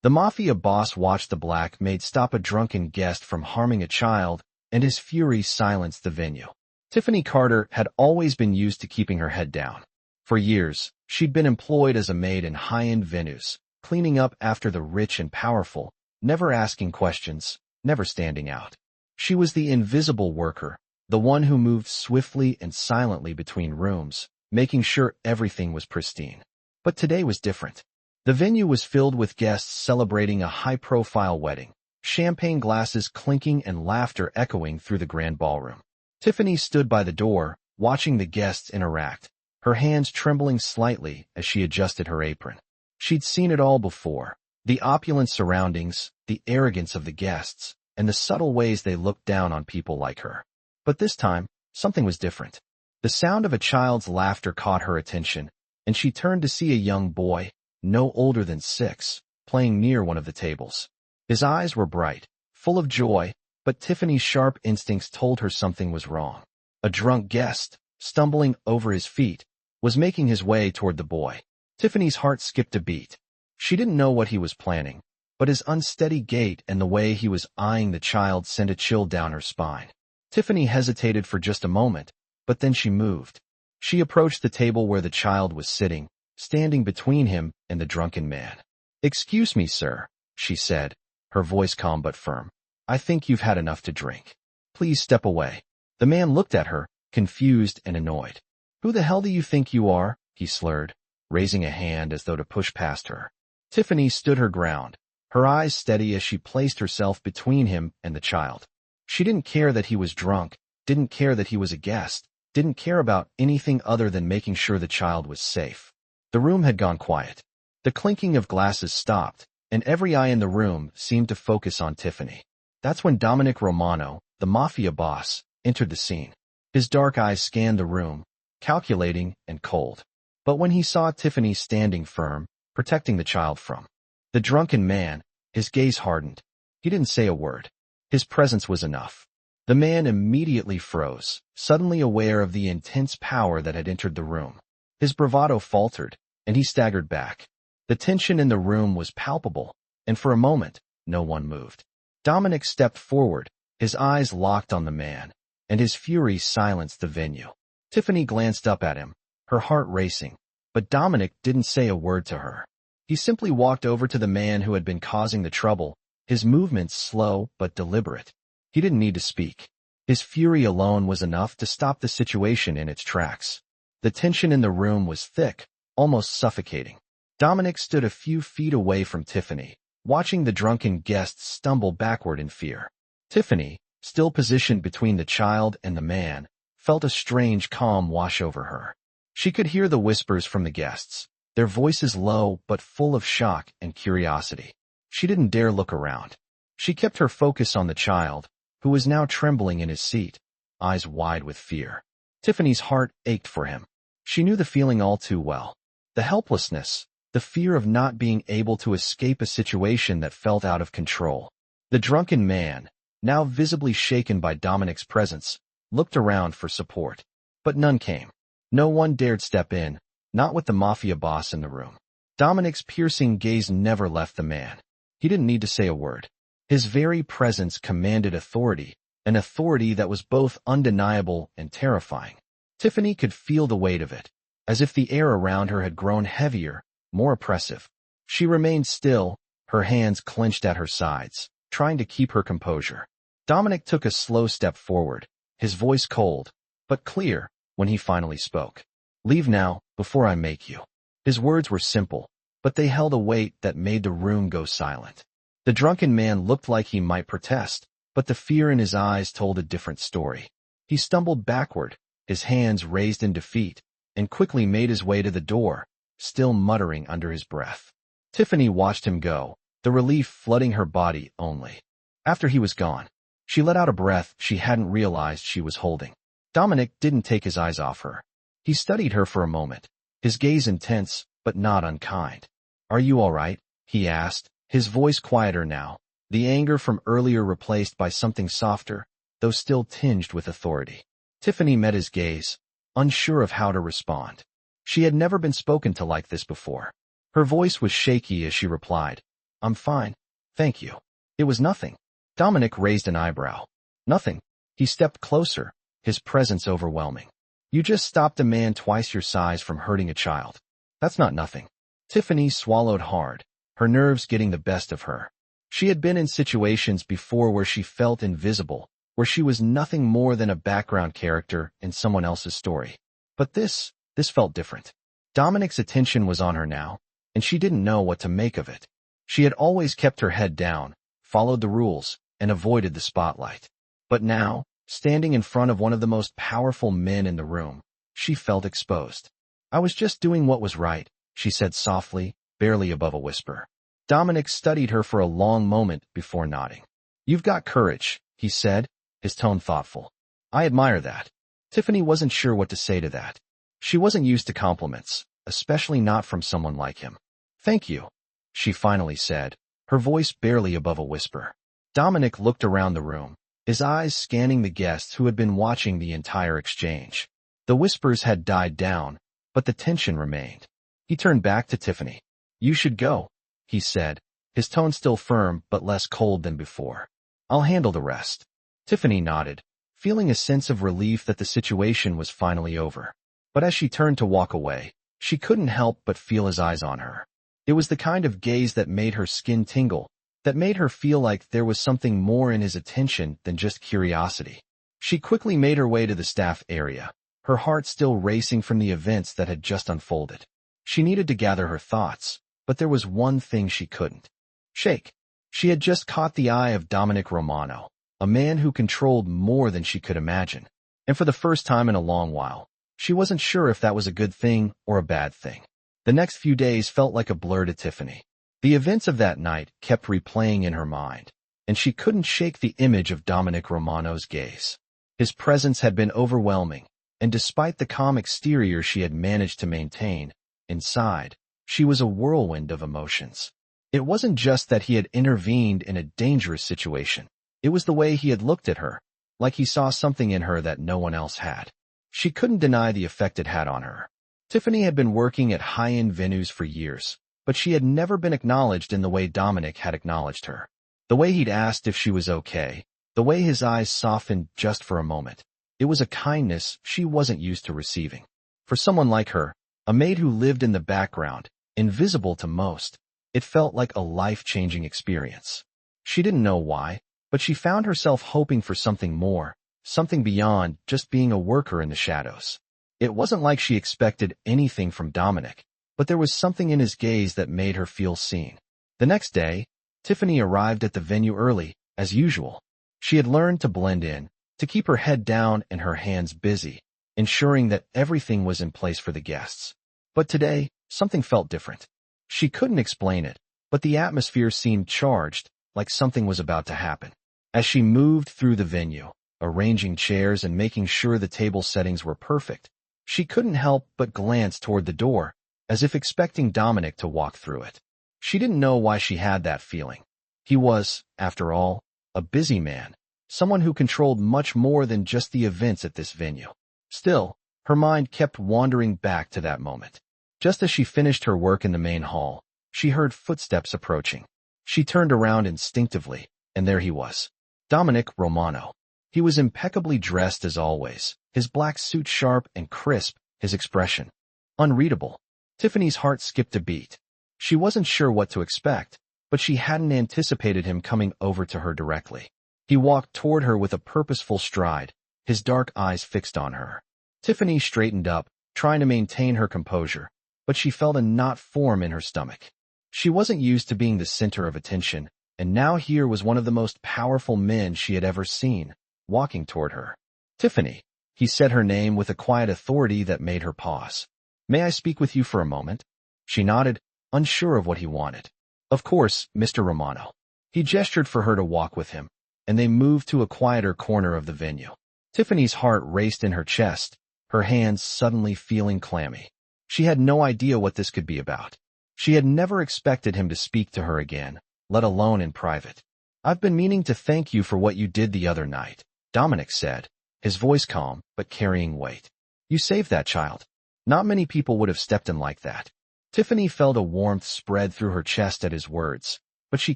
The Mafia boss watched the black maid stop a drunken guest from harming a child, and his fury silenced the venue. Tiffany Carter had always been used to keeping her head down. For years, she'd been employed as a maid in high-end venues, cleaning up after the rich and powerful, never asking questions, never standing out. She was the invisible worker, the one who moved swiftly and silently between rooms, making sure everything was pristine. But today was different. The venue was filled with guests celebrating a high-profile wedding, champagne glasses clinking and laughter echoing through the grand ballroom. Tiffany stood by the door, watching the guests interact, her hands trembling slightly as she adjusted her apron. She'd seen it all before, the opulent surroundings, the arrogance of the guests, and the subtle ways they looked down on people like her. But this time, something was different. The sound of a child's laughter caught her attention, and she turned to see a young boy, no older than 6, playing near one of the tables. His eyes were bright, full of joy, but Tiffany's sharp instincts told her something was wrong. A drunk guest, stumbling over his feet, was making his way toward the boy. Tiffany's heart skipped a beat. She didn't know what he was planning, but his unsteady gait and the way he was eyeing the child sent a chill down her spine. Tiffany hesitated for just a moment, but then she moved. She approached the table where the child was sitting, standing between him and the drunken man. "Excuse me, sir," she said, her voice calm but firm. "I think you've had enough to drink. Please step away." The man looked at her, confused and annoyed. "Who the hell do you think you are?" he slurred, raising a hand as though to push past her. Tiffany stood her ground, her eyes steady as she placed herself between him and the child. She didn't care that he was drunk, didn't care that he was a guest, didn't care about anything other than making sure the child was safe. The room had gone quiet. The clinking of glasses stopped, and every eye in the room seemed to focus on Tiffany. That's when Dominic Romano, the Mafia boss, entered the scene. His dark eyes scanned the room, calculating and cold. But when he saw Tiffany standing firm, protecting the child from the drunken man, his gaze hardened. He didn't say a word. His presence was enough. The man immediately froze, suddenly aware of the intense power that had entered the room. His bravado faltered, and he staggered back. The tension in the room was palpable, and for a moment, no one moved. Dominic stepped forward, his eyes locked on the man, and his fury silenced the venue. Tiffany glanced up at him, her heart racing, but Dominic didn't say a word to her. He simply walked over to the man who had been causing the trouble, his movements slow but deliberate. He didn't need to speak. His fury alone was enough to stop the situation in its tracks. The tension in the room was thick, almost suffocating. Dominic stood a few feet away from Tiffany, watching the drunken guests stumble backward in fear. Tiffany, still positioned between the child and the man, felt a strange calm wash over her. She could hear the whispers from the guests, their voices low but full of shock and curiosity. She didn't dare look around. She kept her focus on the child, who was now trembling in his seat, eyes wide with fear. Tiffany's heart ached for him. She knew the feeling all too well. The helplessness, the fear of not being able to escape a situation that felt out of control. The drunken man, now visibly shaken by Dominic's presence, looked around for support. But none came. No one dared step in, not with the Mafia boss in the room. Dominic's piercing gaze never left the man. He didn't need to say a word. His very presence commanded authority, an authority that was both undeniable and terrifying. Tiffany could feel the weight of it, as if the air around her had grown heavier, more oppressive. She remained still, her hands clenched at her sides, trying to keep her composure. Dominic took a slow step forward, his voice cold, but clear, when he finally spoke. "Leave now, before I make you." His words were simple, but they held a weight that made the room go silent. The drunken man looked like he might protest, but the fear in his eyes told a different story. He stumbled backward, his hands raised in defeat, and quickly made his way to the door, still muttering under his breath. Tiffany watched him go, the relief flooding her body only. After he was gone, she let out a breath she hadn't realized she was holding. Dominic didn't take his eyes off her. He studied her for a moment, his gaze intense, but not unkind. "Are you all right?" he asked, his voice quieter now, the anger from earlier replaced by something softer, though still tinged with authority. Tiffany met his gaze, unsure of how to respond. She had never been spoken to like this before. Her voice was shaky as she replied, I'm fine. Thank you. It was nothing. Dominic raised an eyebrow. Nothing. He stepped closer, his presence overwhelming. You just stopped a man twice your size from hurting a child. That's not nothing. Tiffany swallowed hard, her nerves getting the best of her. She had been in situations before where she felt invisible, where she was nothing more than a background character in someone else's story. But this felt different. Dominic's attention was on her now, and she didn't know what to make of it. She had always kept her head down, followed the rules, and avoided the spotlight. But now, standing in front of one of the most powerful men in the room, she felt exposed. I was just doing what was right, she said softly, barely above a whisper. Dominic studied her for a long moment before nodding. You've got courage, he said, his tone thoughtful. I admire that. Tiffany wasn't sure what to say to that. She wasn't used to compliments, especially not from someone like him. Thank you, she finally said, her voice barely above a whisper. Dominic looked around the room, his eyes scanning the guests who had been watching the entire exchange. The whispers had died down, but the tension remained. He turned back to Tiffany. You should go, he said, his tone still firm but less cold than before. I'll handle the rest. Tiffany nodded, feeling a sense of relief that the situation was finally over. But as she turned to walk away, she couldn't help but feel his eyes on her. It was the kind of gaze that made her skin tingle, that made her feel like there was something more in his attention than just curiosity. She quickly made her way to the staff area, her heart still racing from the events that had just unfolded. She needed to gather her thoughts, but there was one thing she couldn't shake. She had just caught the eye of Dominic Romano, a man who controlled more than she could imagine. And for the first time in a long while, she wasn't sure if that was a good thing or a bad thing. The next few days felt like a blur to Tiffany. The events of that night kept replaying in her mind, and she couldn't shake the image of Dominic Romano's gaze. His presence had been overwhelming, and despite the calm exterior she had managed to maintain, inside, she was a whirlwind of emotions. It wasn't just that he had intervened in a dangerous situation. It was the way he had looked at her, like he saw something in her that no one else had. She couldn't deny the effect it had on her. Tiffany had been working at high-end venues for years, but she had never been acknowledged in the way Dominic had acknowledged her. The way he'd asked if she was okay, the way his eyes softened just for a moment. It was a kindness she wasn't used to receiving. For someone like her, a maid who lived in the background, invisible to most, it felt like a life-changing experience. She didn't know why, but she found herself hoping for something more, something beyond just being a worker in the shadows. It wasn't like she expected anything from Dominic, but there was something in his gaze that made her feel seen. The next day, Tiffany arrived at the venue early, as usual. She had learned to blend in, to keep her head down and her hands busy, ensuring that everything was in place for the guests. But today, something felt different. She couldn't explain it, but the atmosphere seemed charged, like something was about to happen. As she moved through the venue, arranging chairs and making sure the table settings were perfect, she couldn't help but glance toward the door, as if expecting Dominic to walk through it. She didn't know why she had that feeling. He was, after all, a busy man, someone who controlled much more than just the events at this venue. Still, her mind kept wandering back to that moment. Just as she finished her work in the main hall, she heard footsteps approaching. She turned around instinctively, and there he was. Dominic Romano. He was impeccably dressed as always, his black suit sharp and crisp, his expression unreadable. Tiffany's heart skipped a beat. She wasn't sure what to expect, but she hadn't anticipated him coming over to her directly. He walked toward her with a purposeful stride, his dark eyes fixed on her. Tiffany straightened up, trying to maintain her composure, but she felt a knot form in her stomach. She wasn't used to being the center of attention, and now here was one of the most powerful men she had ever seen, walking toward her. Tiffany, he said her name with a quiet authority that made her pause. May I speak with you for a moment? She nodded, unsure of what he wanted. Of course, Mr. Romano. He gestured for her to walk with him, and they moved to a quieter corner of the venue. Tiffany's heart raced in her chest, her hands suddenly feeling clammy. She had no idea what this could be about. She had never expected him to speak to her again, let alone in private. I've been meaning to thank you for what you did the other night, Dominic said, his voice calm but carrying weight. You saved that child. Not many people would have stepped in like that. Tiffany felt a warmth spread through her chest at his words, but she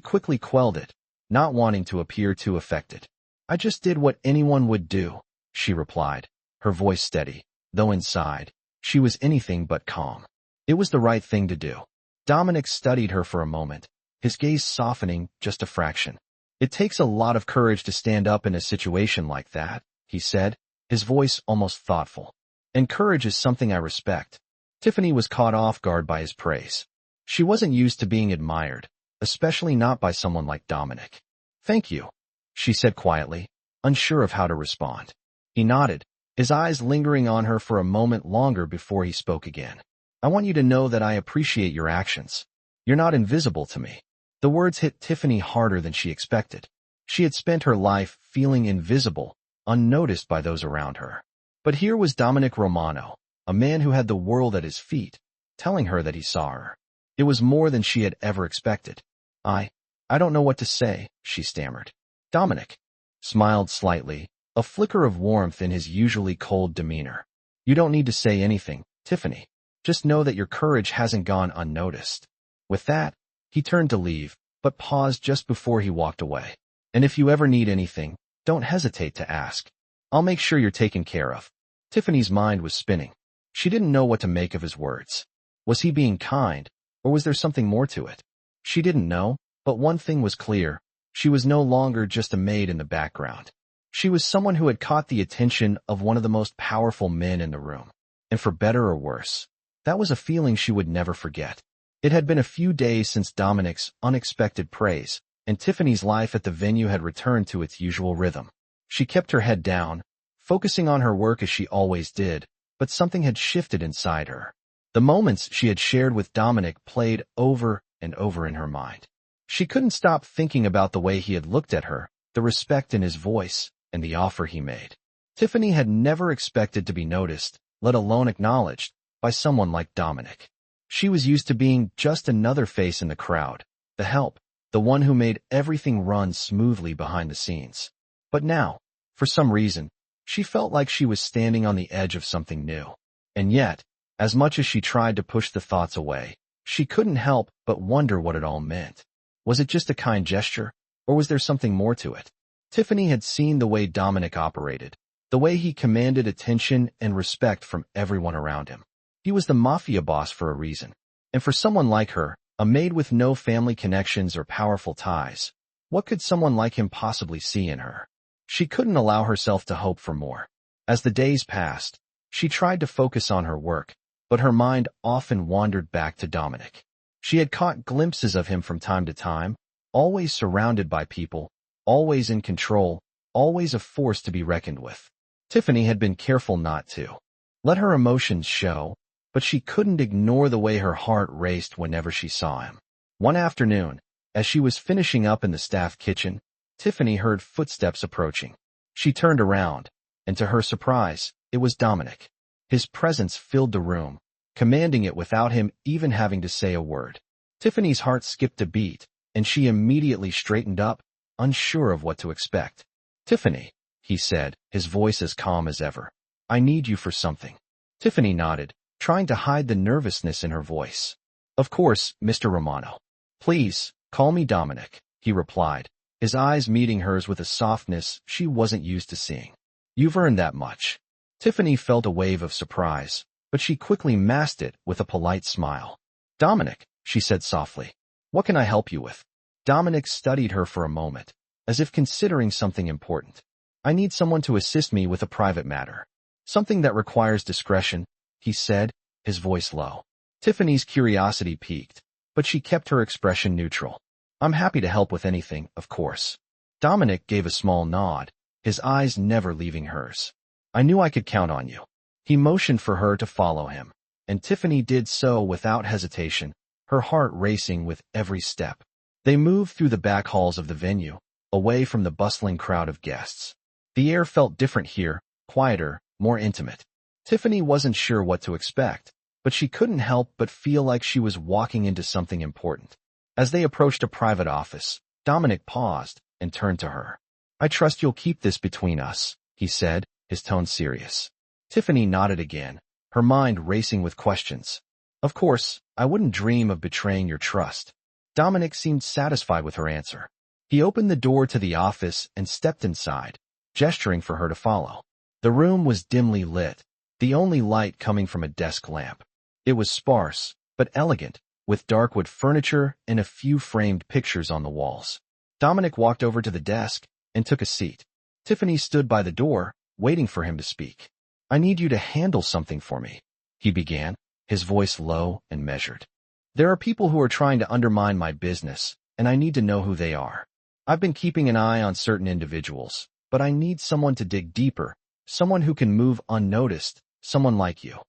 quickly quelled it, not wanting to appear too affected. "I just did what anyone would do," she replied, her voice steady, though inside, she was anything but calm. It was the right thing to do. Dominic studied her for a moment, his gaze softening just a fraction. "It takes a lot of courage to stand up in a situation like that," he said, his voice almost thoughtful. "And courage is something I respect." Tiffany was caught off guard by his praise. She wasn't used to being admired, especially not by someone like Dominic. "Thank you," she said quietly, unsure of how to respond. He nodded, his eyes lingering on her for a moment longer before he spoke again. "I want you to know that I appreciate your actions. You're not invisible to me." The words hit Tiffany harder than she expected. She had spent her life feeling invisible, unnoticed by those around her. But here was Dominic Romano, a man who had the world at his feet, telling her that he saw her. It was more than she had ever expected. I don't know what to say," she stammered. Dominic smiled slightly, a flicker of warmth in his usually cold demeanor. "You don't need to say anything, Tiffany. Just know that your courage hasn't gone unnoticed." With that, he turned to leave, but paused just before he walked away. "And if you ever need anything, don't hesitate to ask. I'll make sure you're taken care of." Tiffany's mind was spinning. She didn't know what to make of his words. Was he being kind, or was there something more to it? She didn't know, but one thing was clear. She was no longer just a maid in the background. She was someone who had caught the attention of one of the most powerful men in the room. And for better or worse, that was a feeling she would never forget. It had been a few days since Dominic's unexpected praise, and Tiffany's life at the venue had returned to its usual rhythm. She kept her head down, focusing on her work as she always did, but something had shifted inside her. The moments she had shared with Dominic played over and over in her mind. She couldn't stop thinking about the way he had looked at her, the respect in his voice, and the offer he made. Tiffany had never expected to be noticed, let alone acknowledged, by someone like Dominic. She was used to being just another face in the crowd, the help, the one who made everything run smoothly behind the scenes. But now, for some reason, she felt like she was standing on the edge of something new. And yet, as much as she tried to push the thoughts away, she couldn't help but wonder what it all meant. Was it just a kind gesture, or was there something more to it? Tiffany had seen the way Dominic operated, the way he commanded attention and respect from everyone around him. He was the Mafia boss for a reason. And for someone like her, a maid with no family connections or powerful ties, what could someone like him possibly see in her? She couldn't allow herself to hope for more. As the days passed, she tried to focus on her work, but her mind often wandered back to Dominic. She had caught glimpses of him from time to time, always surrounded by people, always in control, always a force to be reckoned with. Tiffany had been careful not to let her emotions show, but she couldn't ignore the way her heart raced whenever she saw him. One afternoon, as she was finishing up in the staff kitchen, Tiffany heard footsteps approaching. She turned around, and to her surprise, it was Dominic. His presence filled the room, commanding it without him even having to say a word. Tiffany's heart skipped a beat, and she immediately straightened up, unsure of what to expect. "Tiffany," he said, his voice as calm as ever. "I need you for something." Tiffany nodded, trying to hide the nervousness in her voice. "Of course, Mr. Romano. Please, call me Dominic," he replied, his eyes meeting hers with a softness she wasn't used to seeing. "You've earned that much." Tiffany felt a wave of surprise, but she quickly masked it with a polite smile. "Dominic," she said softly, "what can I help you with?" Dominic studied her for a moment, as if considering something important. "I need someone to assist me with a private matter. Something that requires discretion," he said, his voice low. Tiffany's curiosity piqued, but she kept her expression neutral. "I'm happy to help with anything, of course." Dominic gave a small nod, his eyes never leaving hers. "I knew I could count on you." He motioned for her to follow him, and Tiffany did so without hesitation, her heart racing with every step. They moved through the back halls of the venue, away from the bustling crowd of guests. The air felt different here, quieter, more intimate. Tiffany wasn't sure what to expect, but she couldn't help but feel like she was walking into something important. As they approached a private office, Dominic paused and turned to her. "I trust you'll keep this between us," he said, his tone serious. Tiffany nodded again, her mind racing with questions. "Of course, I wouldn't dream of betraying your trust." Dominic seemed satisfied with her answer. He opened the door to the office and stepped inside, gesturing for her to follow. The room was dimly lit, the only light coming from a desk lamp. It was sparse, but elegant, with dark wood furniture and a few framed pictures on the walls. Dominic walked over to the desk and took a seat. Tiffany stood by the door, waiting for him to speak. "I need you to handle something for me," he began, his voice low and measured. "There are people who are trying to undermine my business, and I need to know who they are. I've been keeping an eye on certain individuals, but I need someone to dig deeper, someone who can move unnoticed, someone like you."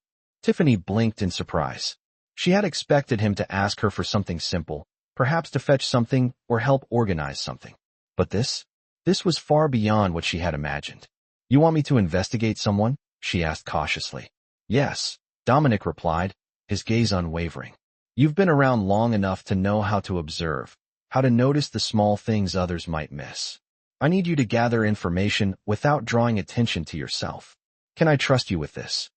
Tiffany blinked in surprise. She had expected him to ask her for something simple, perhaps to fetch something or help organize something. But this was far beyond what she had imagined. "You want me to investigate someone?" she asked cautiously. "Yes," Dominic replied, his gaze unwavering. "You've been around long enough to know how to observe, how to notice the small things others might miss. I need you to gather information without drawing attention to yourself. Can I trust you with this?"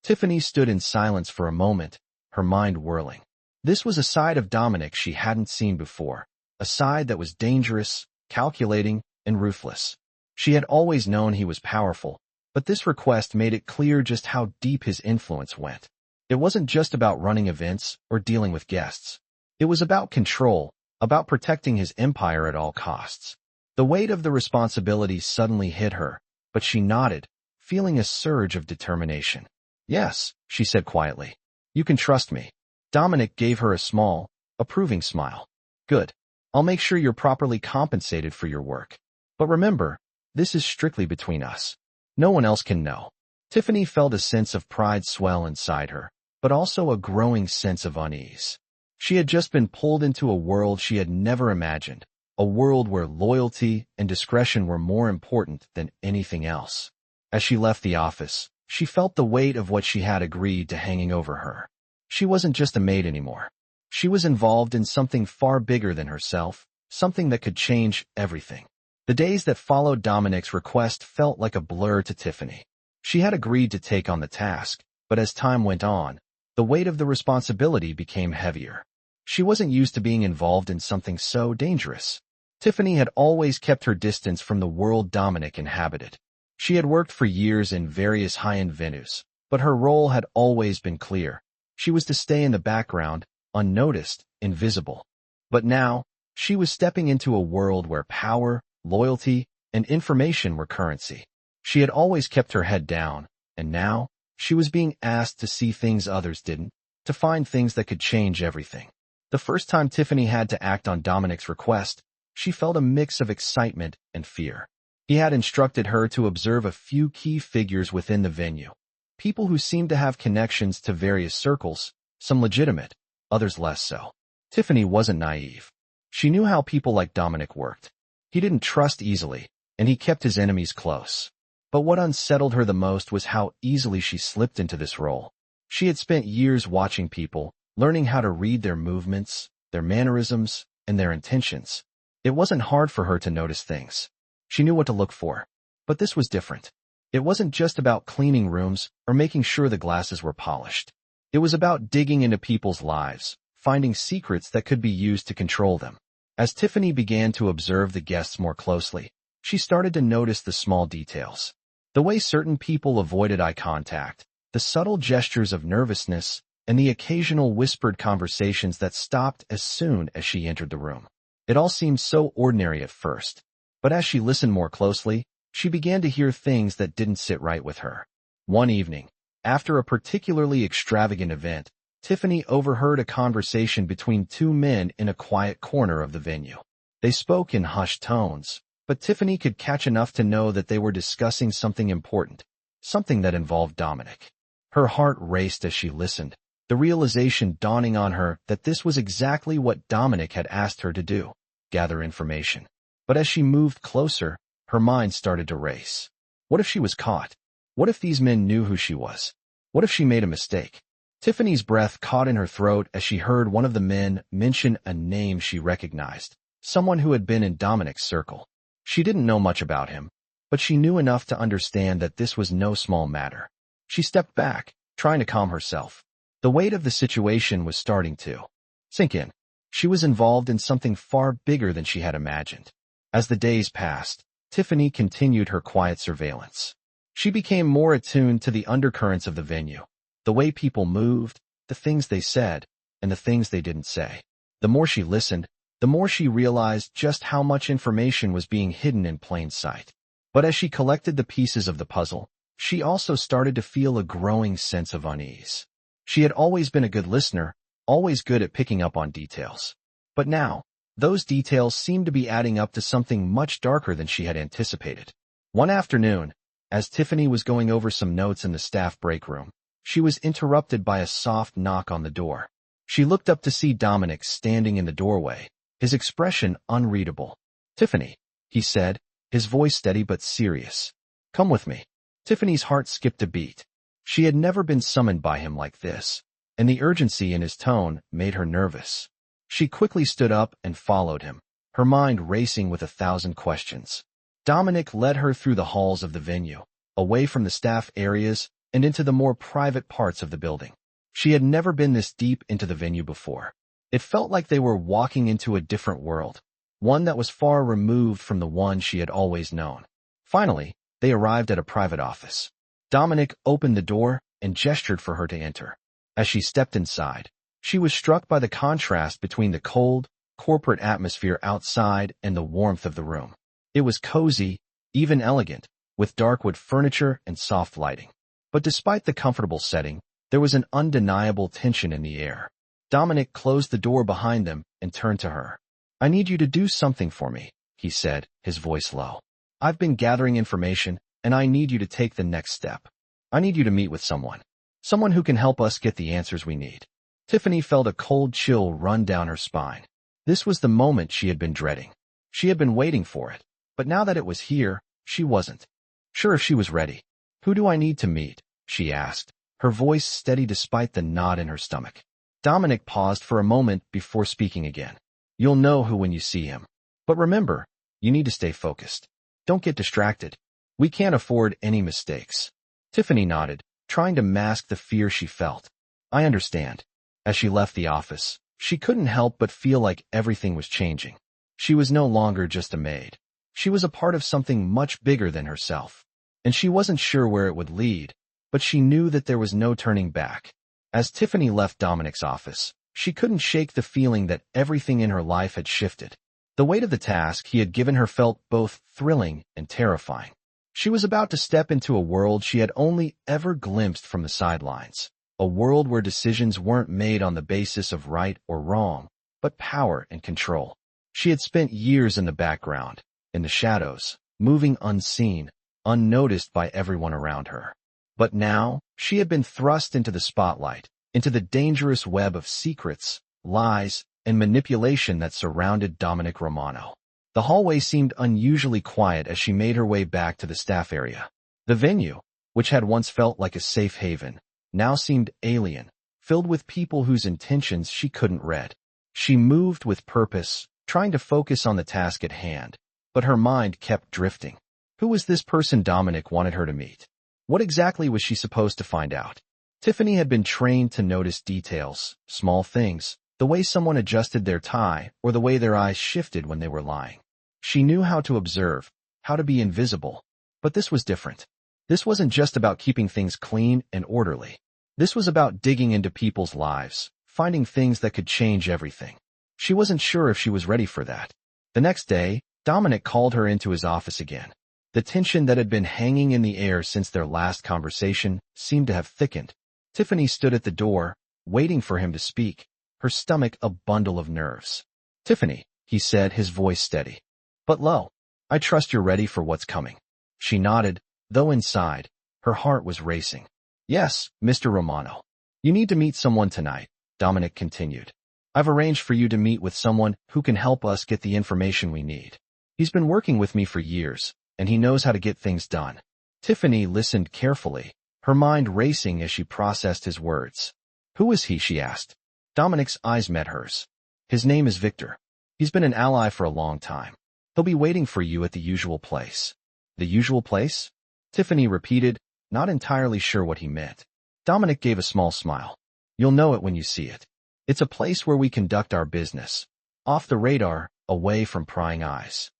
Tiffany stood in silence for a moment, her mind whirling. This was a side of Dominic she hadn't seen before, a side that was dangerous, calculating, and ruthless. She had always known he was powerful, but this request made it clear just how deep his influence went. It wasn't just about running events or dealing with guests. It was about control, about protecting his empire at all costs. The weight of the responsibility suddenly hit her, but she nodded, feeling a surge of determination. "Yes," she said quietly. "You can trust me." Dominic gave her a small, approving smile. "Good. I'll make sure you're properly compensated for your work. But remember, this is strictly between us. No one else can know." Tiffany felt a sense of pride swell inside her, but also a growing sense of unease. She had just been pulled into a world she had never imagined, a world where loyalty and discretion were more important than anything else. As she left the office, she felt the weight of what she had agreed to hanging over her. She wasn't just a maid anymore. She was involved in something far bigger than herself, something that could change everything. The days that followed Dominic's request felt like a blur to Tiffany. She had agreed to take on the task, but as time went on, the weight of the responsibility became heavier. She wasn't used to being involved in something so dangerous. Tiffany had always kept her distance from the world Dominic inhabited. She had worked for years in various high-end venues, but her role had always been clear. She was to stay in the background, unnoticed, invisible. But now, she was stepping into a world where power, loyalty, and information were currency. She had always kept her head down, and now, she was being asked to see things others didn't, to find things that could change everything. The first time Tiffany had to act on Dominic's request, she felt a mix of excitement and fear. He had instructed her to observe a few key figures within the venue, people who seemed to have connections to various circles, some legitimate, others less so. Tiffany wasn't naive. She knew how people like Dominic worked. He didn't trust easily, and he kept his enemies close. But what unsettled her the most was how easily she slipped into this role. She had spent years watching people, learning how to read their movements, their mannerisms, and their intentions. It wasn't hard for her to notice things. She knew what to look for. But this was different. It wasn't just about cleaning rooms or making sure the glasses were polished. It was about digging into people's lives, finding secrets that could be used to control them. As Tiffany began to observe the guests more closely, she started to notice the small details. The way certain people avoided eye contact, the subtle gestures of nervousness, and the occasional whispered conversations that stopped as soon as she entered the room. It all seemed so ordinary at first. But as she listened more closely, she began to hear things that didn't sit right with her. One evening, after a particularly extravagant event, Tiffany overheard a conversation between two men in a quiet corner of the venue. They spoke in hushed tones, but Tiffany could catch enough to know that they were discussing something important, something that involved Dominic. Her heart raced as she listened, the realization dawning on her that this was exactly what Dominic had asked her to do, gather information. But as she moved closer, her mind started to race. What if she was caught? What if these men knew who she was? What if she made a mistake? Tiffany's breath caught in her throat as she heard one of the men mention a name she recognized, someone who had been in Dominic's circle. She didn't know much about him, but she knew enough to understand that this was no small matter. She stepped back, trying to calm herself. The weight of the situation was starting to sink in. She was involved in something far bigger than she had imagined. As the days passed, Tiffany continued her quiet surveillance. She became more attuned to the undercurrents of the venue, the way people moved, the things they said, and the things they didn't say. The more she listened, the more she realized just how much information was being hidden in plain sight. But as she collected the pieces of the puzzle, she also started to feel a growing sense of unease. She had always been a good listener, always good at picking up on details. But now, those details seemed to be adding up to something much darker than she had anticipated. One afternoon, as Tiffany was going over some notes in the staff break room, she was interrupted by a soft knock on the door. She looked up to see Dominic standing in the doorway, his expression unreadable. "Tiffany," he said, his voice steady but serious. "Come with me." Tiffany's heart skipped a beat. She had never been summoned by him like this, and the urgency in his tone made her nervous. She quickly stood up and followed him, her mind racing with 1,000 questions. Dominic led her through the halls of the venue, away from the staff areas and into the more private parts of the building. She had never been this deep into the venue before. It felt like they were walking into a different world, one that was far removed from the one she had always known. Finally, they arrived at a private office. Dominic opened the door and gestured for her to enter. As she stepped inside, she was struck by the contrast between the cold, corporate atmosphere outside and the warmth of the room. It was cozy, even elegant, with dark wood furniture and soft lighting. But despite the comfortable setting, there was an undeniable tension in the air. Dominic closed the door behind them and turned to her. "I need you to do something for me," he said, his voice low. "I've been gathering information, and I need you to take the next step. I need you to meet with someone. Someone who can help us get the answers we need." Tiffany felt a cold chill run down her spine. This was the moment she had been dreading. She had been waiting for it, but now that it was here, she wasn't sure if she was ready. "Who do I need to meet?" she asked, her voice steady despite the knot in her stomach. Dominic paused for a moment before speaking again. "You'll know who when you see him. But remember, you need to stay focused. Don't get distracted. We can't afford any mistakes." Tiffany nodded, trying to mask the fear she felt. "I understand." As she left the office, she couldn't help but feel like everything was changing. She was no longer just a maid. She was a part of something much bigger than herself. And she wasn't sure where it would lead, but she knew that there was no turning back. As Tiffany left Dominic's office, she couldn't shake the feeling that everything in her life had shifted. The weight of the task he had given her felt both thrilling and terrifying. She was about to step into a world she had only ever glimpsed from the sidelines, a world where decisions weren't made on the basis of right or wrong, but power and control. She had spent years in the background, in the shadows, moving unseen, unnoticed by everyone around her. But now, she had been thrust into the spotlight, into the dangerous web of secrets, lies, and manipulation that surrounded Dominic Romano. The hallway seemed unusually quiet as she made her way back to the staff area. The venue, which had once felt like a safe haven, now seemed alien, filled with people whose intentions she couldn't read. She moved with purpose, trying to focus on the task at hand, but her mind kept drifting. Who was this person Dominic wanted her to meet? What exactly was she supposed to find out? Tiffany had been trained to notice details, small things, the way someone adjusted their tie or the way their eyes shifted when they were lying. She knew how to observe, how to be invisible. But this was different. This wasn't just about keeping things clean and orderly. This was about digging into people's lives, finding things that could change everything. She wasn't sure if she was ready for that. The next day, Dominic called her into his office again. The tension that had been hanging in the air since their last conversation seemed to have thickened. Tiffany stood at the door, waiting for him to speak, her stomach a bundle of nerves. "Tiffany," he said, his voice steady, but low, "I trust you're ready for what's coming." She nodded, though inside, her heart was racing. "Yes, Mr. Romano. You need to meet someone tonight," Dominic continued. "I've arranged for you to meet with someone who can help us get the information we need. He's been working with me for years, and he knows how to get things done." Tiffany listened carefully, her mind racing as she processed his words. "Who is he?" she asked. Dominic's eyes met hers. "His name is Victor. He's been an ally for a long time. He'll be waiting for you at the usual place." "The usual place?" Tiffany repeated, not entirely sure what he meant. Dominic gave a small smile. "You'll know it when you see it. It's a place where we conduct our business. Off the radar, away from prying eyes.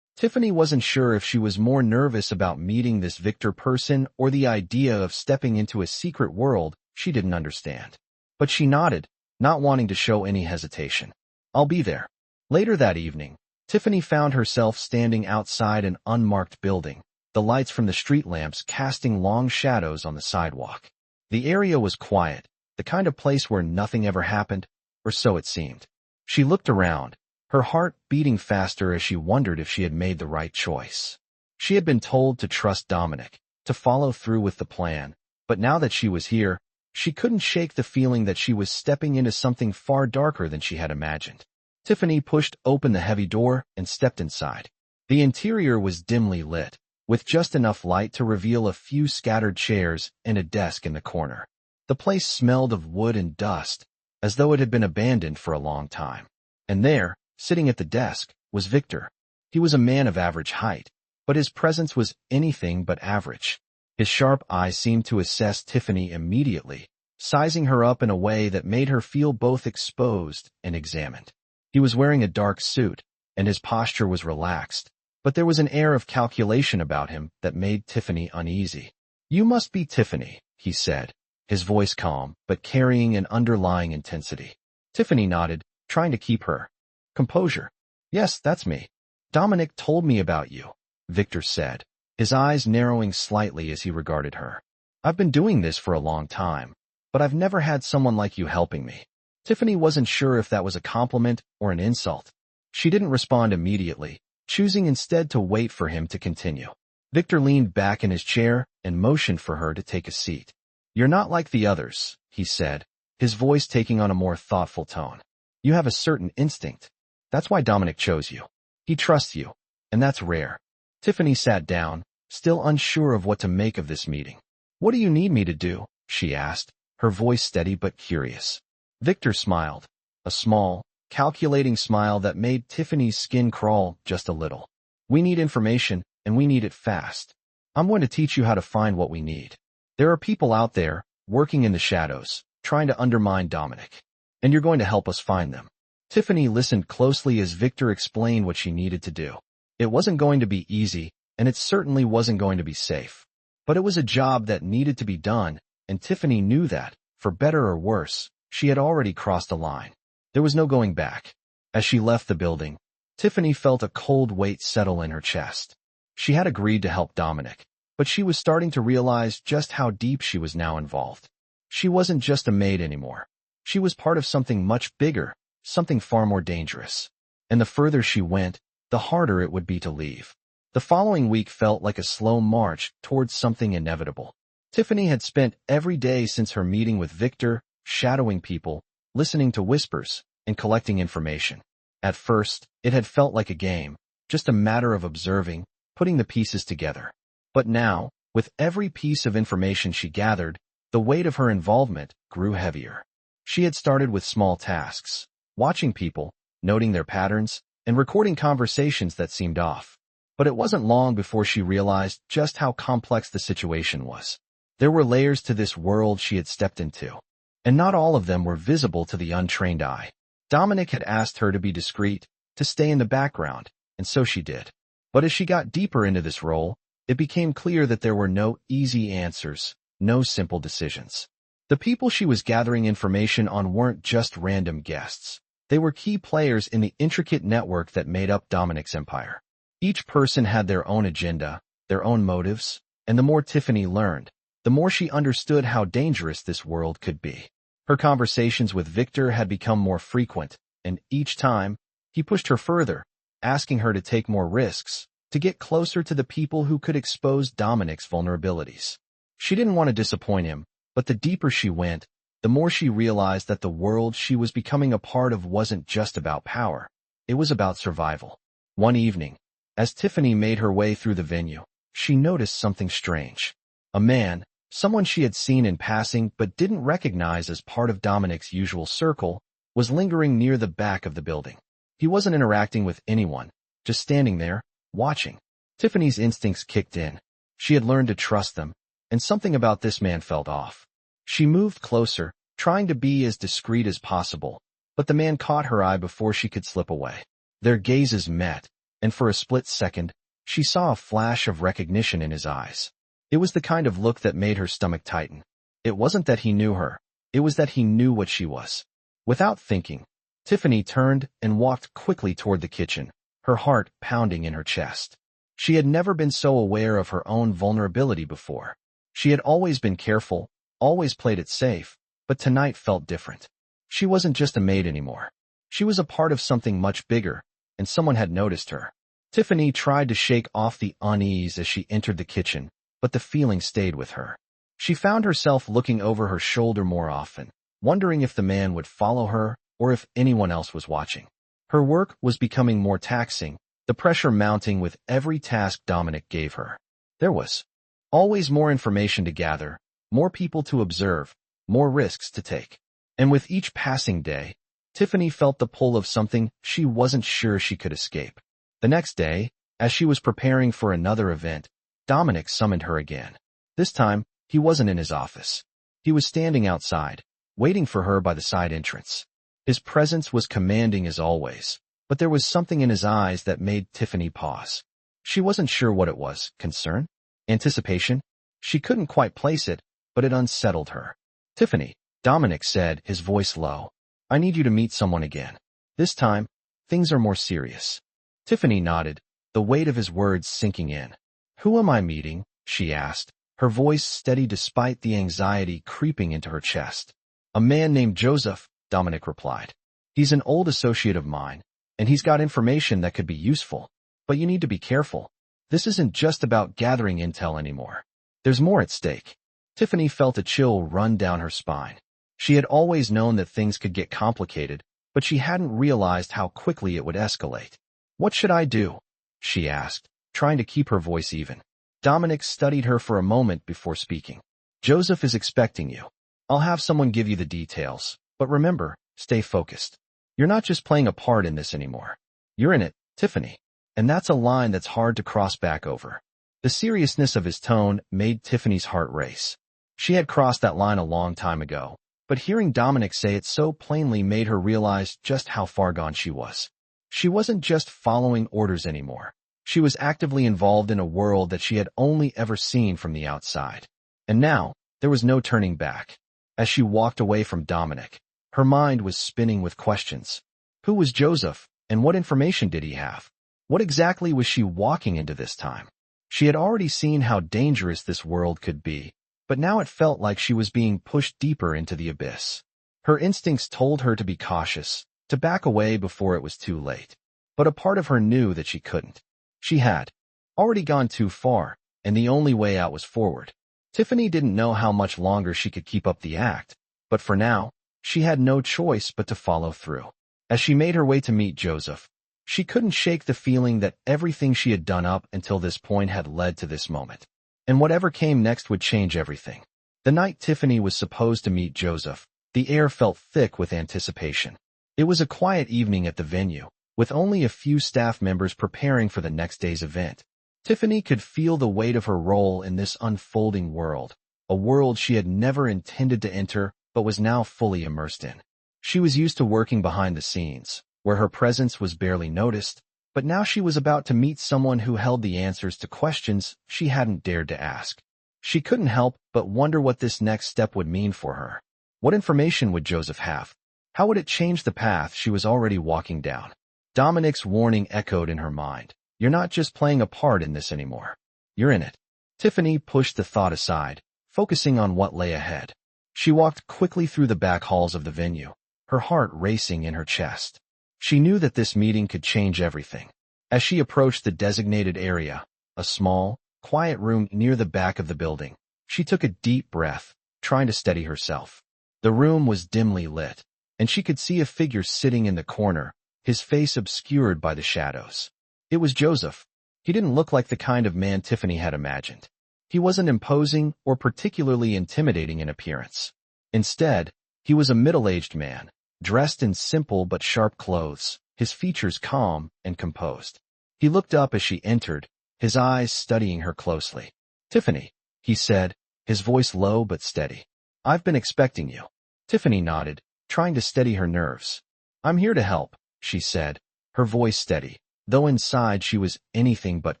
Tiffany wasn't sure if she was more nervous about meeting this Victor person or the idea of stepping into a secret world she didn't understand. But she nodded, not wanting to show any hesitation. I'll be there. Later that evening, Tiffany found herself standing outside an unmarked building, the lights from the street lamps casting long shadows on the sidewalk. The area was quiet, the kind of place where nothing ever happened, or so it seemed. She looked around, her heart beating faster as she wondered if she had made the right choice. She had been told to trust Dominic, to follow through with the plan, but now that she was here, she couldn't shake the feeling that she was stepping into something far darker than she had imagined. Tiffany pushed open the heavy door and stepped inside. The interior was dimly lit, with just enough light to reveal a few scattered chairs and a desk in the corner. The place smelled of wood and dust, as though it had been abandoned for a long time. And there, sitting at the desk, was Victor. He was a man of average height, but his presence was anything but average. His sharp eyes seemed to assess Tiffany immediately, sizing her up in a way that made her feel both exposed and examined. He was wearing a dark suit, and his posture was relaxed, but there was an air of calculation about him that made Tiffany uneasy. "You must be Tiffany," he said, his voice calm, but carrying an underlying intensity. Tiffany nodded, trying to keep her composure. "Yes, that's me. Dominic told me about you," Victor said, his eyes narrowing slightly as he regarded her. "I've been doing this for a long time, but I've never had someone like you helping me." Tiffany wasn't sure if that was a compliment or an insult. She didn't respond immediately, choosing instead to wait for him to continue. Victor leaned back in his chair and motioned for her to take a seat. "You're not like the others," he said, his voice taking on a more thoughtful tone. "You have a certain instinct. That's why Dominic chose you. He trusts you, and that's rare." Tiffany sat down, still unsure of what to make of this meeting. "What do you need me to do?" she asked, her voice steady but curious. Victor smiled, a small, calculating smile that made Tiffany's skin crawl just a little. "We need information, and we need it fast. I'm going to teach you how to find what we need. There are people out there, working in the shadows, trying to undermine Dominic. And you're going to help us find them." Tiffany listened closely as Victor explained what she needed to do. It wasn't going to be easy, and it certainly wasn't going to be safe. But it was a job that needed to be done, and Tiffany knew that, for better or worse, she had already crossed a line. There was no going back. As she left the building, Tiffany felt a cold weight settle in her chest. She had agreed to help Dominic, but she was starting to realize just how deep she was now involved. She wasn't just a maid anymore. She was part of something much bigger, something far more dangerous. And the further she went, the harder it would be to leave. The following week felt like a slow march towards something inevitable. Tiffany had spent every day since her meeting with Victor, shadowing people, listening to whispers, and collecting information. At first, it had felt like a game, just a matter of observing, putting the pieces together. But now, with every piece of information she gathered, the weight of her involvement grew heavier. She had started with small tasks, watching people, noting their patterns, and recording conversations that seemed off. But it wasn't long before she realized just how complex the situation was. There were layers to this world she had stepped into, and not all of them were visible to the untrained eye. Dominic had asked her to be discreet, to stay in the background, and so she did. But as she got deeper into this role, it became clear that there were no easy answers, no simple decisions. The people she was gathering information on weren't just random guests. They were key players in the intricate network that made up Dominic's empire. Each person had their own agenda, their own motives, and the more Tiffany learned, the more she understood how dangerous this world could be. Her conversations with Victor had become more frequent, and each time, he pushed her further, asking her to take more risks, to get closer to the people who could expose Dominic's vulnerabilities. She didn't want to disappoint him, but the deeper she went, the more she realized that the world she was becoming a part of wasn't just about power. It was about survival. One evening, as Tiffany made her way through the venue, she noticed something strange. A man, someone she had seen in passing but didn't recognize as part of Dominic's usual circle, was lingering near the back of the building. He wasn't interacting with anyone, just standing there, watching. Tiffany's instincts kicked in. She had learned to trust them, and something about this man felt off. She moved closer, trying to be as discreet as possible, but the man caught her eye before she could slip away. Their gazes met, and for a split second, she saw a flash of recognition in his eyes. It was the kind of look that made her stomach tighten. It wasn't that he knew her, it was that he knew what she was. Without thinking, Tiffany turned and walked quickly toward the kitchen, her heart pounding in her chest. She had never been so aware of her own vulnerability before. She had always been careful, always played it safe, but tonight felt different. She wasn't just a maid anymore. She was a part of something much bigger, and someone had noticed her. Tiffany tried to shake off the unease as she entered the kitchen, but the feeling stayed with her. She found herself looking over her shoulder more often, wondering if the man would follow her or if anyone else was watching. Her work was becoming more taxing, the pressure mounting with every task Dominic gave her. There was always more information to gather, more people to observe, more risks to take. And with each passing day, Tiffany felt the pull of something she wasn't sure she could escape. The next day, as she was preparing for another event, Dominic summoned her again. This time, he wasn't in his office. He was standing outside, waiting for her by the side entrance. His presence was commanding as always, but there was something in his eyes that made Tiffany pause. She wasn't sure what it was. Concern? Anticipation? She couldn't quite place it, but it unsettled her. "Tiffany," Dominic said, his voice low. "I need you to meet someone again. This time, things are more serious." Tiffany nodded, the weight of his words sinking in. "Who am I meeting?" she asked, her voice steady despite the anxiety creeping into her chest. "A man named Joseph," Dominic replied. "He's an old associate of mine, and he's got information that could be useful. But you need to be careful. This isn't just about gathering intel anymore. There's more at stake." Tiffany felt a chill run down her spine. She had always known that things could get complicated, but she hadn't realized how quickly it would escalate. "What should I do?" she asked, trying to keep her voice even. Dominic studied her for a moment before speaking. "Joseph is expecting you. I'll have someone give you the details, but remember, stay focused. You're not just playing a part in this anymore. You're in it, Tiffany." And that's a line that's hard to cross back over. The seriousness of his tone made Tiffany's heart race. She had crossed that line a long time ago, but hearing Dominic say it so plainly made her realize just how far gone she was. She wasn't just following orders anymore. She was actively involved in a world that she had only ever seen from the outside. And now, there was no turning back. As she walked away from Dominic, her mind was spinning with questions. Who was Joseph, and what information did he have? What exactly was she walking into this time? She had already seen how dangerous this world could be, but now it felt like she was being pushed deeper into the abyss. Her instincts told her to be cautious, to back away before it was too late. But a part of her knew that she couldn't. She had already gone too far, and the only way out was forward. Tiffany didn't know how much longer she could keep up the act, but for now, she had no choice but to follow through. As she made her way to meet Joseph, she couldn't shake the feeling that everything she had done up until this point had led to this moment. And whatever came next would change everything. The night Tiffany was supposed to meet Joseph, the air felt thick with anticipation. It was a quiet evening at the venue, with only a few staff members preparing for the next day's event. Tiffany could feel the weight of her role in this unfolding world, a world she had never intended to enter but was now fully immersed in. She was used to working behind the scenes, where her presence was barely noticed, but now she was about to meet someone who held the answers to questions she hadn't dared to ask. She couldn't help but wonder what this next step would mean for her. What information would Joseph have? How would it change the path she was already walking down? Dominic's warning echoed in her mind. You're not just playing a part in this anymore. You're in it. Tiffany pushed the thought aside, focusing on what lay ahead. She walked quickly through the back halls of the venue, her heart racing in her chest. She knew that this meeting could change everything. As she approached the designated area, a small, quiet room near the back of the building, she took a deep breath, trying to steady herself. The room was dimly lit, and she could see a figure sitting in the corner, his face obscured by the shadows. It was Joseph. He didn't look like the kind of man Tiffany had imagined. He wasn't imposing or particularly intimidating in appearance. Instead, he was a middle-aged man, dressed in simple but sharp clothes, his features calm and composed. He looked up as she entered, his eyes studying her closely. "Tiffany," he said, his voice low but steady. "I've been expecting you." Tiffany nodded, trying to steady her nerves. I'm here to help, she said, her voice steady, though inside she was anything but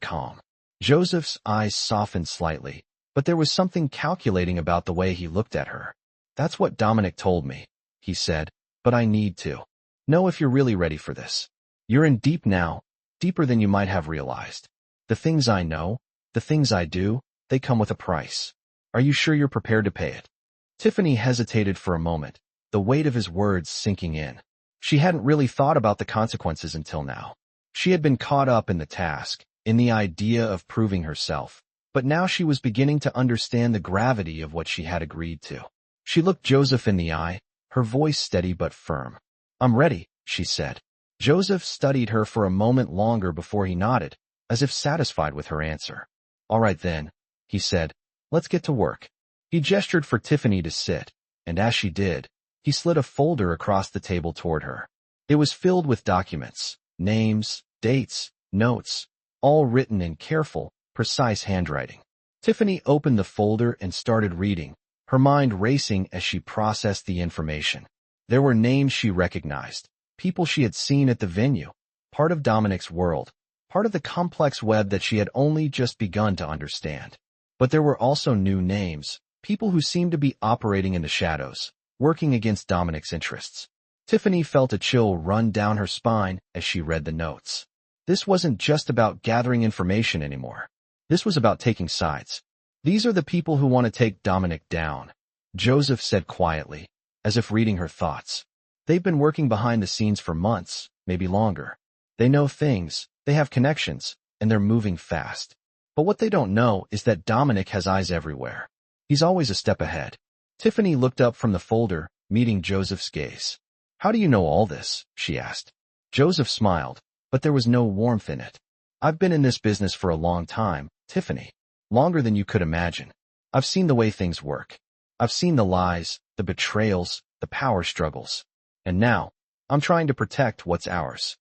calm. Joseph's eyes softened slightly, but there was something calculating about the way he looked at her. That's what Dominic told me, he said, but I need to know if you're really ready for this. You're in deep now, deeper than you might have realized. The things I know, the things I do, they come with a price. Are you sure you're prepared to pay it? Tiffany hesitated for a moment, the weight of his words sinking in. She hadn't really thought about the consequences until now. She had been caught up in the task, in the idea of proving herself, but now she was beginning to understand the gravity of what she had agreed to. She looked Joseph in the eye, her voice steady but firm. I'm ready, she said. Joseph studied her for a moment longer before he nodded, as if satisfied with her answer. All right then, he said, let's get to work. He gestured for Tiffany to sit, and as she did, he slid a folder across the table toward her. It was filled with documents, names, dates, notes, all written in careful, precise handwriting. Tiffany opened the folder and started reading, her mind racing as she processed the information. There were names she recognized, people she had seen at the venue, part of Dominic's world, part of the complex web that she had only just begun to understand. But there were also new names, people who seemed to be operating in the shadows, working against Dominic's interests. Tiffany felt a chill run down her spine as she read the notes. This wasn't just about gathering information anymore. This was about taking sides. These are the people who want to take Dominic down, Joseph said quietly, as if reading her thoughts. They've been working behind the scenes for months, maybe longer. They know things, they have connections, and they're moving fast. But what they don't know is that Dominic has eyes everywhere. He's always a step ahead. Tiffany looked up from the folder, meeting Joseph's gaze. How do you know all this? She asked. Joseph smiled, but there was no warmth in it. I've been in this business for a long time, Tiffany. Longer than you could imagine. I've seen the way things work. I've seen the lies, the betrayals, the power struggles. And now, I'm trying to protect what's ours.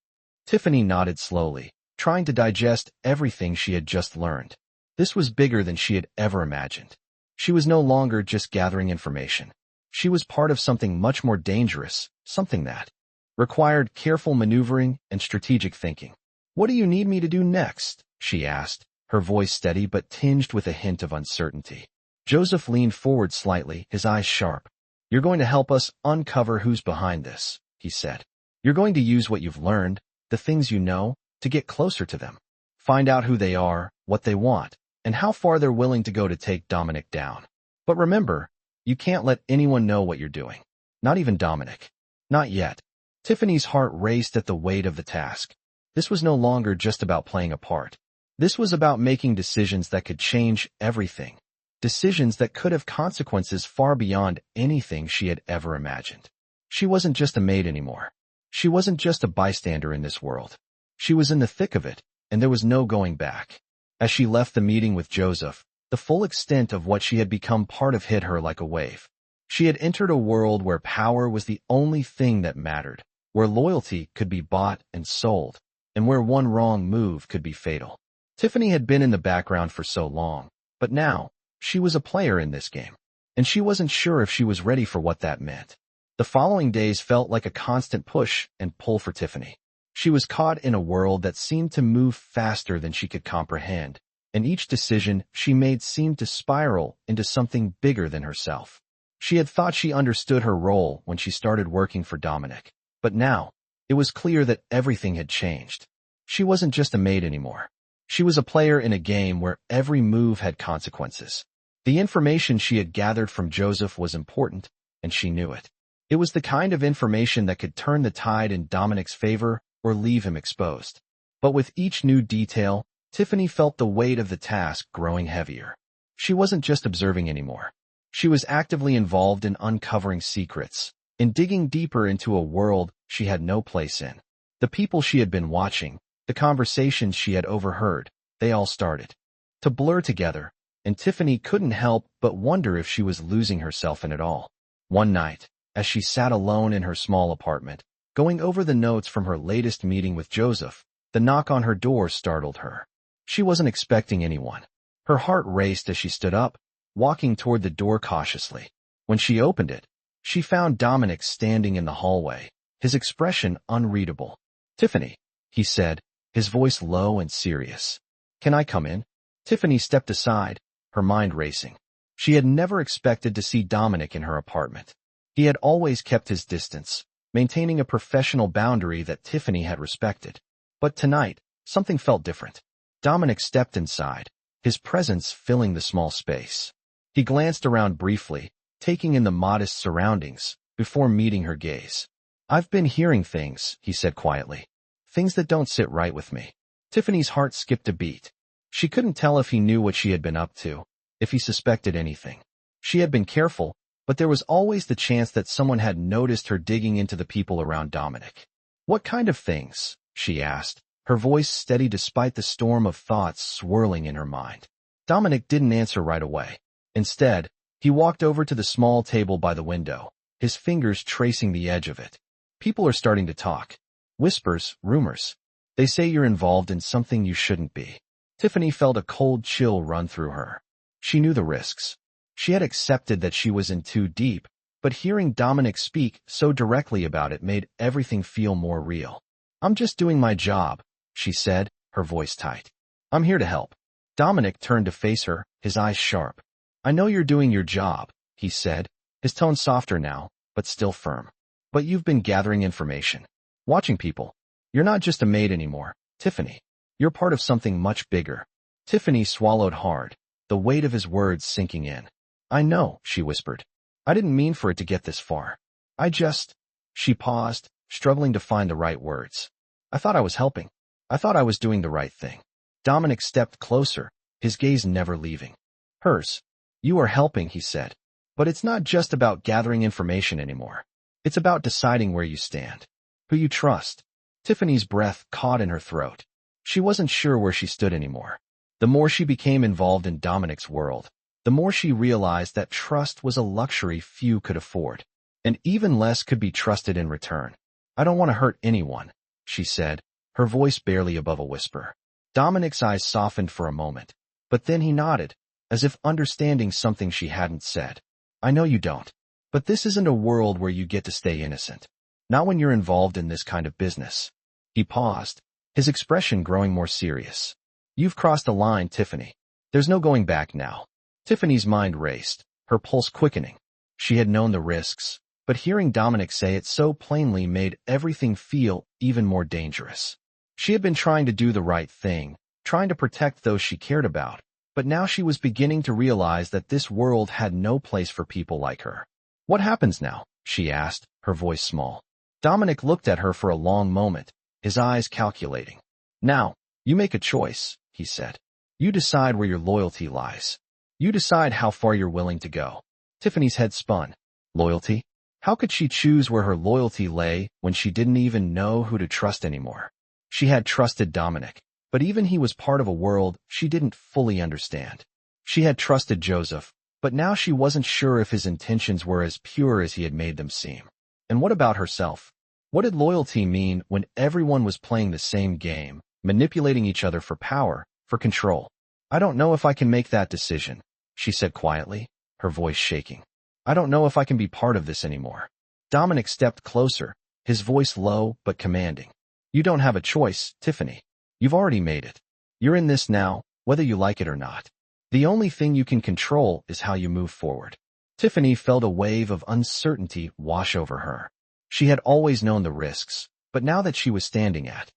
Tiffany nodded slowly, trying to digest everything she had just learned. This was bigger than she had ever imagined. She was no longer just gathering information. She was part of something much more dangerous, something that required careful maneuvering and strategic thinking. What do you need me to do next? She asked, her voice steady but tinged with a hint of uncertainty. Joseph leaned forward slightly, his eyes sharp. You're going to help us uncover who's behind this, he said. You're going to use what you've learned, the things you know, to get closer to them. Find out who they are, what they want, and how far they're willing to go to take Dominic down. But remember, you can't let anyone know what you're doing. Not even Dominic. Not yet. Tiffany's heart raced at the weight of the task. This was no longer just about playing a part. This was about making decisions that could change everything. Decisions that could have consequences far beyond anything she had ever imagined. She wasn't just a maid anymore. She wasn't just a bystander in this world. She was in the thick of it, and there was no going back. As she left the meeting with Joseph, the full extent of what she had become part of hit her like a wave. She had entered a world where power was the only thing that mattered, where loyalty could be bought and sold, and where one wrong move could be fatal. Tiffany had been in the background for so long, but now, she was a player in this game, and she wasn't sure if she was ready for what that meant. The following days felt like a constant push and pull for Tiffany. She was caught in a world that seemed to move faster than she could comprehend, and each decision she made seemed to spiral into something bigger than herself. She had thought she understood her role when she started working for Dominic, but now, it was clear that everything had changed. She wasn't just a maid anymore. She was a player in a game where every move had consequences. The information she had gathered from Joseph was important, and she knew it. It was the kind of information that could turn the tide in Dominic's favor or leave him exposed. But with each new detail, Tiffany felt the weight of the task growing heavier. She wasn't just observing anymore. She was actively involved in uncovering secrets, in digging deeper into a world she had no place in. The people she had been watching, the conversations she had overheard, they all started to blur together, and Tiffany couldn't help but wonder if she was losing herself in it all. One night, as she sat alone in her small apartment, going over the notes from her latest meeting with Joseph, the knock on her door startled her. She wasn't expecting anyone. Her heart raced as she stood up, walking toward the door cautiously. When she opened it, she found Dominic standing in the hallway, his expression unreadable. "Tiffany," he said, his voice low and serious. "Can I come in?" Tiffany stepped aside, her mind racing. She had never expected to see Dominic in her apartment. He had always kept his distance, maintaining a professional boundary that Tiffany had respected. But tonight, something felt different. Dominic stepped inside, his presence filling the small space. He glanced around briefly, taking in the modest surroundings, before meeting her gaze. "I've been hearing things," he said quietly. "Things that don't sit right with me." Tiffany's heart skipped a beat. She couldn't tell if he knew what she had been up to, if he suspected anything. She had been careful, but there was always the chance that someone had noticed her digging into the people around Dominic. "What kind of things?" she asked, her voice steady despite the storm of thoughts swirling in her mind. Dominic didn't answer right away. Instead, he walked over to the small table by the window, his fingers tracing the edge of it. "People are starting to talk. Whispers, rumors. They say you're involved in something you shouldn't be." Tiffany felt a cold chill run through her. She knew the risks. She had accepted that she was in too deep, but hearing Dominic speak so directly about it made everything feel more real. "I'm just doing my job," she said, her voice tight. "I'm here to help." Dominic turned to face her, his eyes sharp. "I know you're doing your job," he said, his tone softer now, but still firm. "But you've been gathering information. Watching people. You're not just a maid anymore, Tiffany. You're part of something much bigger." Tiffany swallowed hard, the weight of his words sinking in. "I know," she whispered. "I didn't mean for it to get this far. I just—" She paused, struggling to find the right words. "I thought I was helping. I thought I was doing the right thing." Dominic stepped closer, his gaze never leaving hers. "You are helping," he said. "But it's not just about gathering information anymore. It's about deciding where you stand, who you trust." Tiffany's breath caught in her throat. She wasn't sure where she stood anymore. The more she became involved in Dominic's world, the more she realized that trust was a luxury few could afford, and even less could be trusted in return. "I don't want to hurt anyone," she said, her voice barely above a whisper. Dominic's eyes softened for a moment, but then he nodded, as if understanding something she hadn't said. "I know you don't. But this isn't a world where you get to stay innocent. Not when you're involved in this kind of business." He paused, his expression growing more serious. "You've crossed a line, Tiffany. There's no going back now." Tiffany's mind raced, her pulse quickening. She had known the risks, but hearing Dominic say it so plainly made everything feel even more dangerous. She had been trying to do the right thing, trying to protect those she cared about, but now she was beginning to realize that this world had no place for people like her. "What happens now?" she asked, her voice small. Dominic looked at her for a long moment, his eyes calculating. "Now, you make a choice," he said. "You decide where your loyalty lies. You decide how far you're willing to go." Tiffany's head spun. Loyalty? How could she choose where her loyalty lay when she didn't even know who to trust anymore? She had trusted Dominic, but even he was part of a world she didn't fully understand. She had trusted Joseph, but now she wasn't sure if his intentions were as pure as he had made them seem. And what about herself? What did loyalty mean when everyone was playing the same game, manipulating each other for power, for control? "I don't know if I can make that decision," she said quietly, her voice shaking. "I don't know if I can be part of this anymore." Dominic stepped closer, his voice low but commanding. "You don't have a choice, Tiffany. You've already made it. You're in this now, whether you like it or not. The only thing you can control is how you move forward." Tiffany felt a wave of uncertainty wash over her. She had always known the risks, but now that she was standing at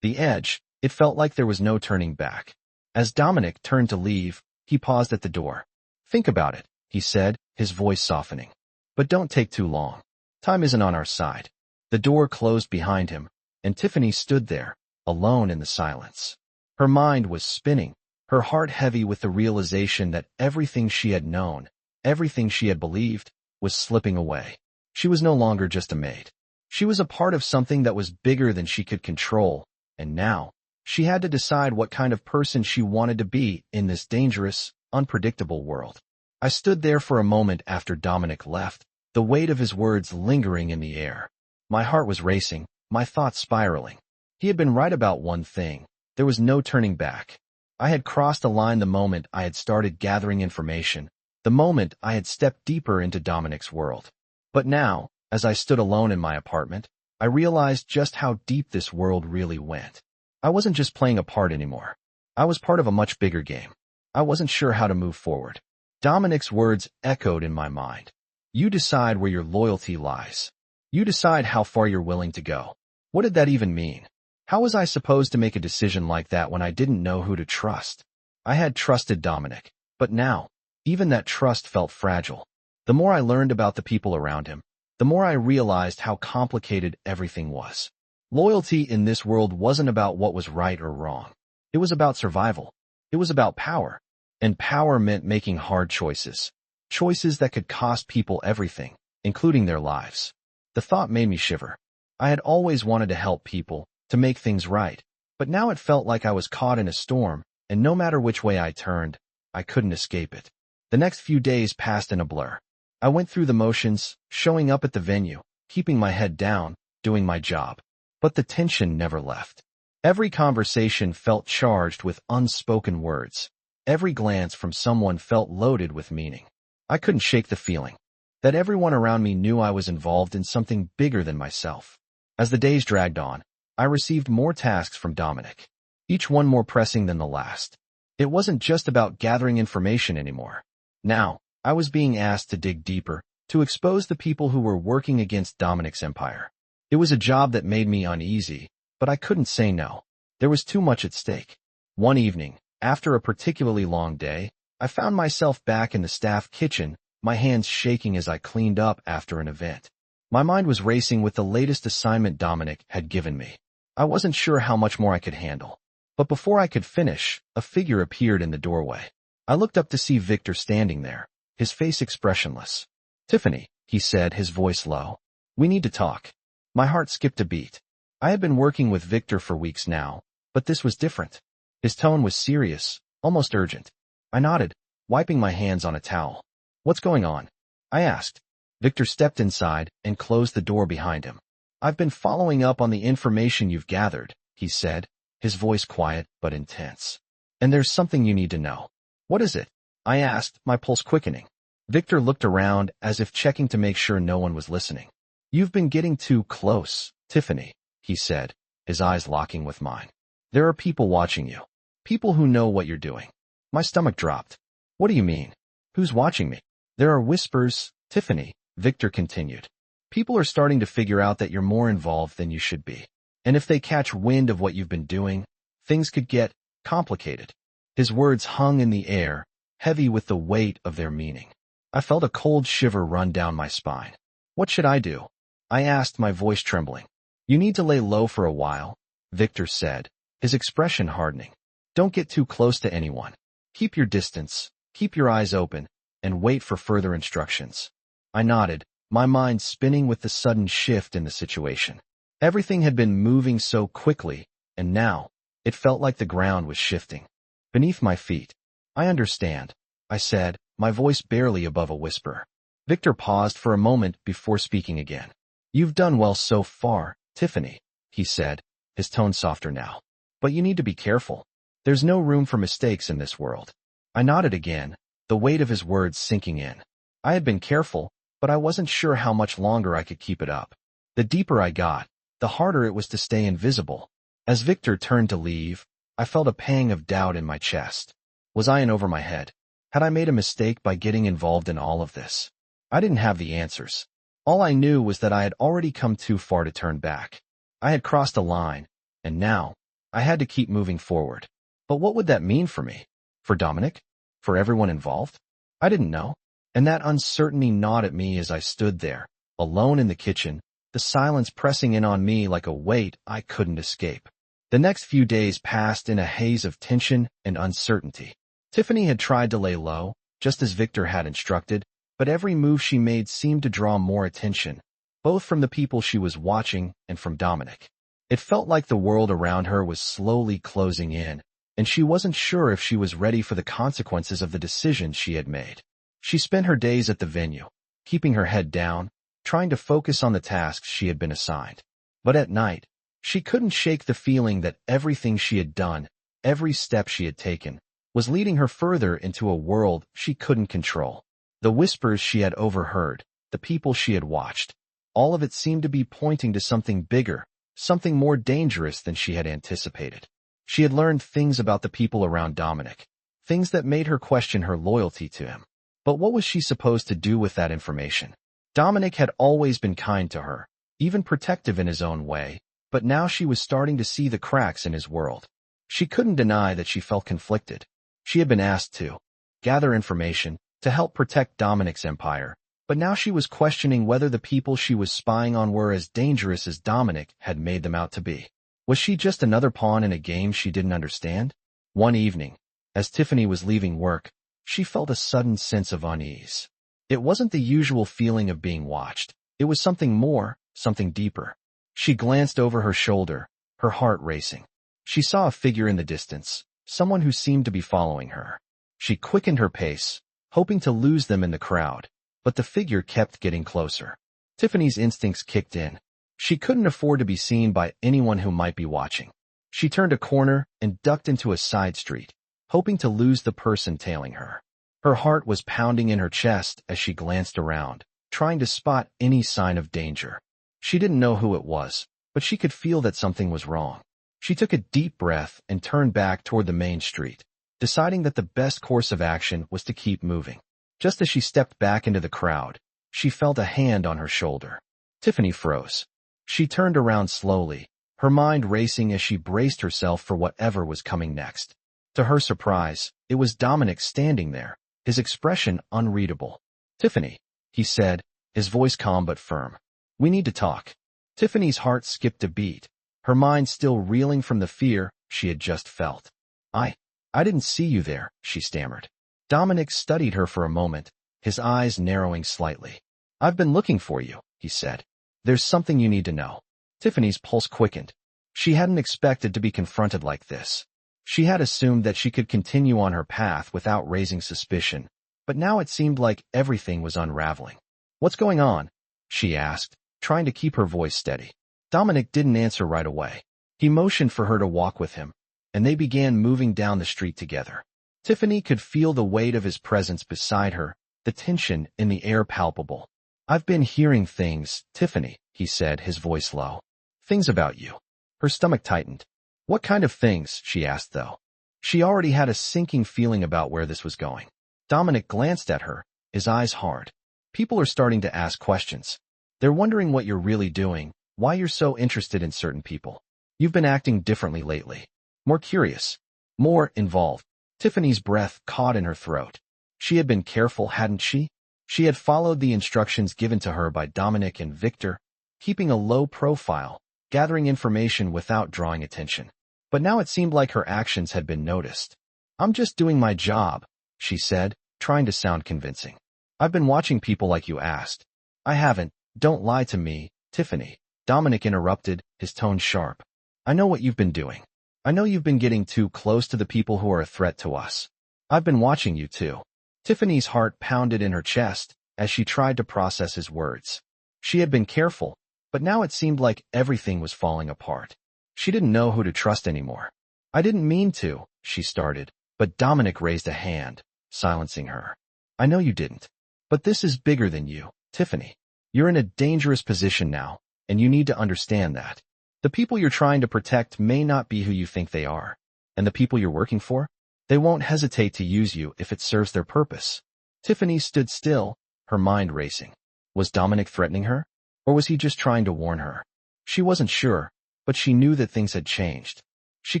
the edge, it felt like there was no turning back. As Dominic turned to leave, he paused at the door. "Think about it," he said, his voice softening. "But don't take too long. Time isn't on our side." The door closed behind him, and Tiffany stood there, alone in the silence. Her mind was spinning, her heart heavy with the realization that everything she had known, everything she had believed, was slipping away. She was no longer just a maid. She was a part of something that was bigger than she could control, and now, she had to decide what kind of person she wanted to be in this dangerous, unpredictable world. I stood there for a moment after Dominic left, the weight of his words lingering in the air. My heart was racing, my thoughts spiraling. He had been right about one thing. There was no turning back. I had crossed a line the moment I had started gathering information, the moment I had stepped deeper into Dominic's world. But now, as I stood alone in my apartment, I realized just how deep this world really went. I wasn't just playing a part anymore. I was part of a much bigger game. I wasn't sure how to move forward. Dominic's words echoed in my mind. You decide where your loyalty lies. You decide how far you're willing to go. What did that even mean? How was I supposed to make a decision like that when I didn't know who to trust? I had trusted Dominic, but now, even that trust felt fragile. The more I learned about the people around him, the more I realized how complicated everything was. Loyalty in this world wasn't about what was right or wrong. It was about survival. It was about power. And power meant making hard choices. Choices that could cost people everything, including their lives. The thought made me shiver. I had always wanted to help people, to make things right, but now it felt like I was caught in a storm, and no matter which way I turned, I couldn't escape it. The next few days passed in a blur. I went through the motions, showing up at the venue, keeping my head down, doing my job. But the tension never left. Every conversation felt charged with unspoken words. Every glance from someone felt loaded with meaning. I couldn't shake the feeling that everyone around me knew I was involved in something bigger than myself. As the days dragged on, I received more tasks from Dominic, each one more pressing than the last. It wasn't just about gathering information anymore. Now, I was being asked to dig deeper, to expose the people who were working against Dominic's empire. It was a job that made me uneasy, but I couldn't say no. There was too much at stake. One evening, after a particularly long day, I found myself back in the staff kitchen, my hands shaking as I cleaned up after an event. My mind was racing with the latest assignment Dominic had given me. I wasn't sure how much more I could handle. But before I could finish, a figure appeared in the doorway. I looked up to see Victor standing there, his face expressionless. "Tiffany," he said, his voice low. "We need to talk." My heart skipped a beat. I had been working with Victor for weeks now, but this was different. His tone was serious, almost urgent. I nodded, wiping my hands on a towel. "What's going on?" I asked. Victor stepped inside and closed the door behind him. "I've been following up on the information you've gathered," he said, his voice quiet but intense. "And there's something you need to know." "What is it?" I asked, my pulse quickening. Victor looked around as if checking to make sure no one was listening. "You've been getting too close, Tiffany," he said, his eyes locking with mine. "There are people watching you. People who know what you're doing." My stomach dropped. "What do you mean? Who's watching me?" "There are whispers, Tiffany," Victor continued. "People are starting to figure out that you're more involved than you should be. And if they catch wind of what you've been doing, things could get complicated." His words hung in the air, heavy with the weight of their meaning. I felt a cold shiver run down my spine. "What should I do?" I asked, my voice trembling. "You need to lay low for a while," Victor said, his expression hardening. "Don't get too close to anyone. Keep your distance, keep your eyes open, and wait for further instructions." I nodded, my mind spinning with the sudden shift in the situation. Everything had been moving so quickly, and now, it felt like the ground was shifting beneath my feet. "I understand," I said, my voice barely above a whisper. Victor paused for a moment before speaking again. "You've done well so far, Tiffany," he said, his tone softer now. "But you need to be careful. There's no room for mistakes in this world." I nodded again, the weight of his words sinking in. I had been careful, but I wasn't sure how much longer I could keep it up. The deeper I got, the harder it was to stay invisible. As Victor turned to leave, I felt a pang of doubt in my chest. Was I in over my head? Had I made a mistake by getting involved in all of this? I didn't have the answers. All I knew was that I had already come too far to turn back. I had crossed a line, and now, I had to keep moving forward. But what would that mean for me? For Dominic? For everyone involved? I didn't know. And that uncertainty gnawed at me as I stood there, alone in the kitchen, the silence pressing in on me like a weight I couldn't escape. The next few days passed in a haze of tension and uncertainty. Tiffany had tried to lay low, just as Victor had instructed, but every move she made seemed to draw more attention, both from the people she was watching and from Dominic. It felt like the world around her was slowly closing in, and she wasn't sure if she was ready for the consequences of the decisions she had made. She spent her days at the venue, keeping her head down, trying to focus on the tasks she had been assigned. But at night, she couldn't shake the feeling that everything she had done, every step she had taken, was leading her further into a world she couldn't control. The whispers she had overheard, the people she had watched, all of it seemed to be pointing to something bigger, something more dangerous than she had anticipated. She had learned things about the people around Dominic, things that made her question her loyalty to him. But what was she supposed to do with that information? Dominic had always been kind to her, even protective in his own way, but now she was starting to see the cracks in his world. She couldn't deny that she felt conflicted. She had been asked to gather information to help protect Dominic's empire, but now she was questioning whether the people she was spying on were as dangerous as Dominic had made them out to be. Was she just another pawn in a game she didn't understand? One evening, as Tiffany was leaving work, she felt a sudden sense of unease. It wasn't the usual feeling of being watched. It was something more, something deeper. She glanced over her shoulder, her heart racing. She saw a figure in the distance, someone who seemed to be following her. She quickened her pace, hoping to lose them in the crowd, but the figure kept getting closer. Tiffany's instincts kicked in. She couldn't afford to be seen by anyone who might be watching. She turned a corner and ducked into a side street, hoping to lose the person tailing her. Her heart was pounding in her chest as she glanced around, trying to spot any sign of danger. She didn't know who it was, but she could feel that something was wrong. She took a deep breath and turned back toward the main street, deciding that the best course of action was to keep moving. Just as she stepped back into the crowd, she felt a hand on her shoulder. Tiffany froze. She turned around slowly, her mind racing as she braced herself for whatever was coming next. To her surprise, it was Dominic standing there, his expression unreadable. "Tiffany," he said, his voice calm but firm. "We need to talk." Tiffany's heart skipped a beat, her mind still reeling from the fear she had just felt. I didn't see you there," she stammered. Dominic studied her for a moment, his eyes narrowing slightly. "I've been looking for you," he said. "There's something you need to know." Tiffany's pulse quickened. She hadn't expected to be confronted like this. She had assumed that she could continue on her path without raising suspicion, but now it seemed like everything was unraveling. "What's going on?" she asked, trying to keep her voice steady. Dominic didn't answer right away. He motioned for her to walk with him, and they began moving down the street together. Tiffany could feel the weight of his presence beside her, the tension in the air palpable. "I've been hearing things, Tiffany," he said, his voice low. "Things about you." Her stomach tightened. "What kind of things?" she asked, though. She already had a sinking feeling about where this was going. Dominic glanced at her, his eyes hard. "People are starting to ask questions. They're wondering what you're really doing, why you're so interested in certain people. You've been acting differently lately. More curious. More involved." Tiffany's breath caught in her throat. She had been careful, hadn't she? She had followed the instructions given to her by Dominic and Victor, keeping a low profile, gathering information without drawing attention. But now it seemed like her actions had been noticed. "I'm just doing my job," she said, trying to sound convincing. "I've been watching people like you asked." "I haven't. Don't lie to me, Tiffany," Dominic interrupted, his tone sharp. "I know what you've been doing. I know you've been getting too close to the people who are a threat to us. I've been watching you too." Tiffany's heart pounded in her chest as she tried to process his words. She had been careful, but now it seemed like everything was falling apart. She didn't know who to trust anymore. "I didn't mean to," she started, but Dominic raised a hand, silencing her. "I know you didn't. But this is bigger than you, Tiffany. You're in a dangerous position now, and you need to understand that. The people you're trying to protect may not be who you think they are. And the people you're working for? They won't hesitate to use you if it serves their purpose." Tiffany stood still, her mind racing. Was Dominic threatening her? Or was he just trying to warn her? She wasn't sure, but she knew that things had changed. She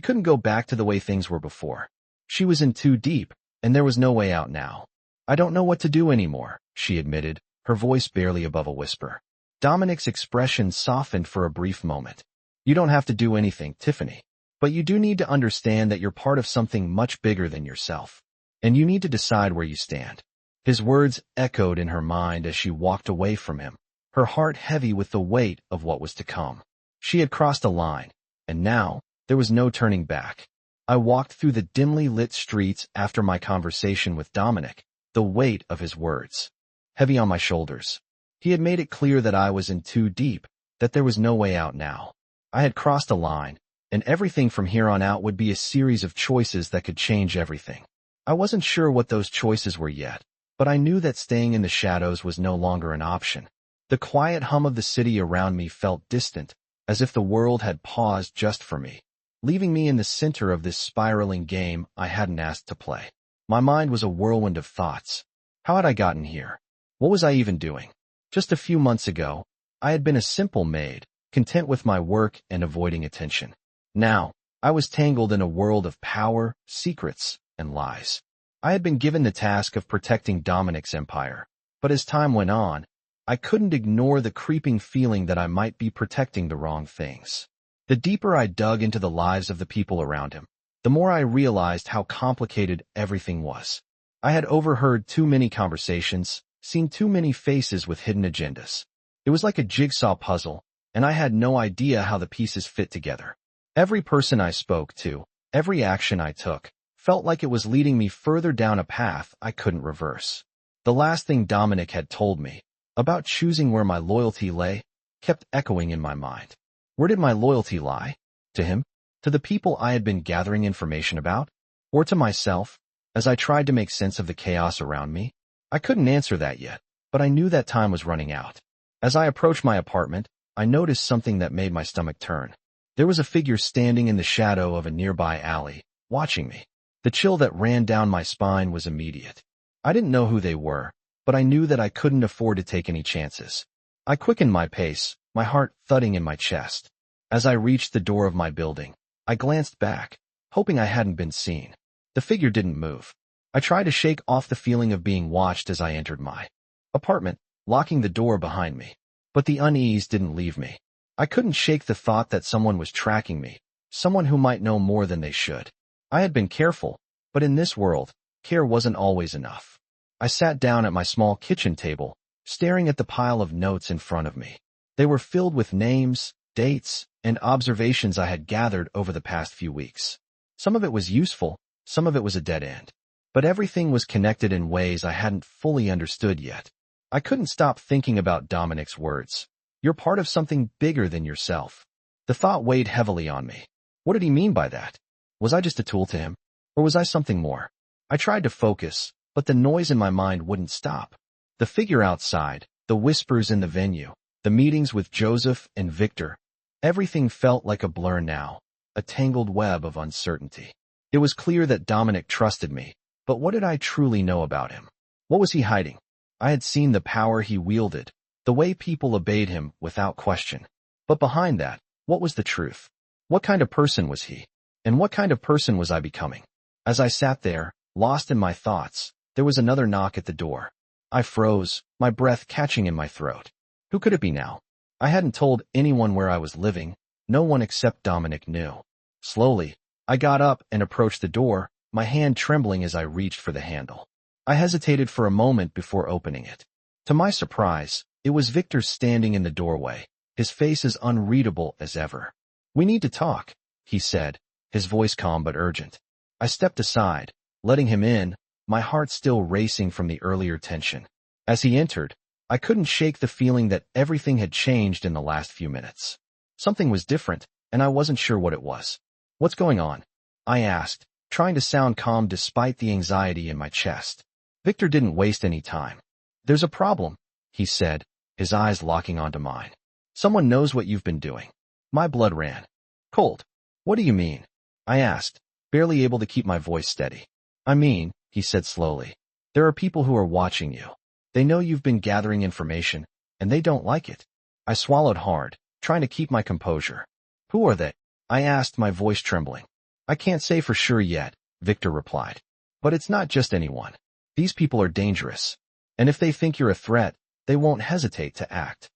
couldn't go back to the way things were before. She was in too deep, and there was no way out now. "I don't know what to do anymore," she admitted, her voice barely above a whisper. Dominic's expression softened for a brief moment. "You don't have to do anything, Tiffany. But you do need to understand that you're part of something much bigger than yourself. And you need to decide where you stand." His words echoed in her mind as she walked away from him, her heart heavy with the weight of what was to come. She had crossed a line, and now there was no turning back. I walked through the dimly lit streets after my conversation with Dominic, the weight of his words heavy on my shoulders. He had made it clear that I was in too deep, that there was no way out now. I had crossed a line, and everything from here on out would be a series of choices that could change everything. I wasn't sure what those choices were yet, but I knew that staying in the shadows was no longer an option. The quiet hum of the city around me felt distant, as if the world had paused just for me, leaving me in the center of this spiraling game I hadn't asked to play. My mind was a whirlwind of thoughts. How had I gotten here? What was I even doing? Just a few months ago, I had been a simple maid, content with my work and avoiding attention. Now, I was tangled in a world of power, secrets, and lies. I had been given the task of protecting Dominic's empire, but as time went on, I couldn't ignore the creeping feeling that I might be protecting the wrong things. The deeper I dug into the lives of the people around him, the more I realized how complicated everything was. I had overheard too many conversations, seen too many faces with hidden agendas. It was like a jigsaw puzzle, and I had no idea how the pieces fit together. Every person I spoke to, every action I took, felt like it was leading me further down a path I couldn't reverse. The last thing Dominic had told me, about choosing where my loyalty lay, kept echoing in my mind. Where did my loyalty lie? To him? To the people I had been gathering information about? Or to myself, as I tried to make sense of the chaos around me? I couldn't answer that yet, but I knew that time was running out. As I approached my apartment, I noticed something that made my stomach turn. There was a figure standing in the shadow of a nearby alley, watching me. The chill that ran down my spine was immediate. I didn't know who they were, but I knew that I couldn't afford to take any chances. I quickened my pace, my heart thudding in my chest. As I reached the door of my building, I glanced back, hoping I hadn't been seen. The figure didn't move. I tried to shake off the feeling of being watched as I entered my apartment, locking the door behind me. But the unease didn't leave me. I couldn't shake the thought that someone was tracking me, someone who might know more than they should. I had been careful, but in this world, care wasn't always enough. I sat down at my small kitchen table, staring at the pile of notes in front of me. They were filled with names, dates, and observations I had gathered over the past few weeks. Some of it was useful, some of it was a dead end. But everything was connected in ways I hadn't fully understood yet. I couldn't stop thinking about Dominic's words. You're part of something bigger than yourself. The thought weighed heavily on me. What did he mean by that? Was I just a tool to him? Or was I something more? I tried to focus, but the noise in my mind wouldn't stop. The figure outside, the whispers in the venue, the meetings with Joseph and Victor. Everything felt like a blur now, a tangled web of uncertainty. It was clear that Dominic trusted me, but what did I truly know about him? What was he hiding? I had seen the power he wielded, the way people obeyed him without question. But behind that, what was the truth? What kind of person was he? And what kind of person was I becoming? As I sat there, lost in my thoughts, there was another knock at the door. I froze, my breath catching in my throat. Who could it be now? I hadn't told anyone where I was living. No one except Dominic knew. Slowly, I got up and approached the door, my hand trembling as I reached for the handle. I hesitated for a moment before opening it. To my surprise, it was Victor standing in the doorway, his face as unreadable as ever. "We need to talk," he said, his voice calm but urgent. I stepped aside, letting him in, my heart still racing from the earlier tension. As he entered, I couldn't shake the feeling that everything had changed in the last few minutes. Something was different, and I wasn't sure what it was. "What's going on?" I asked, trying to sound calm despite the anxiety in my chest. Victor didn't waste any time. "There's a problem," he said, his eyes locking onto mine. "Someone knows what you've been doing." My blood ran cold. "What do you mean?" I asked, barely able to keep my voice steady. "I mean," he said slowly, "there are people who are watching you. They know you've been gathering information, and they don't like it." I swallowed hard, trying to keep my composure. "Who are they?" I asked, my voice trembling. "I can't say for sure yet," Victor replied. "But it's not just anyone. These people are dangerous. And if they think you're a threat, they won't hesitate to act."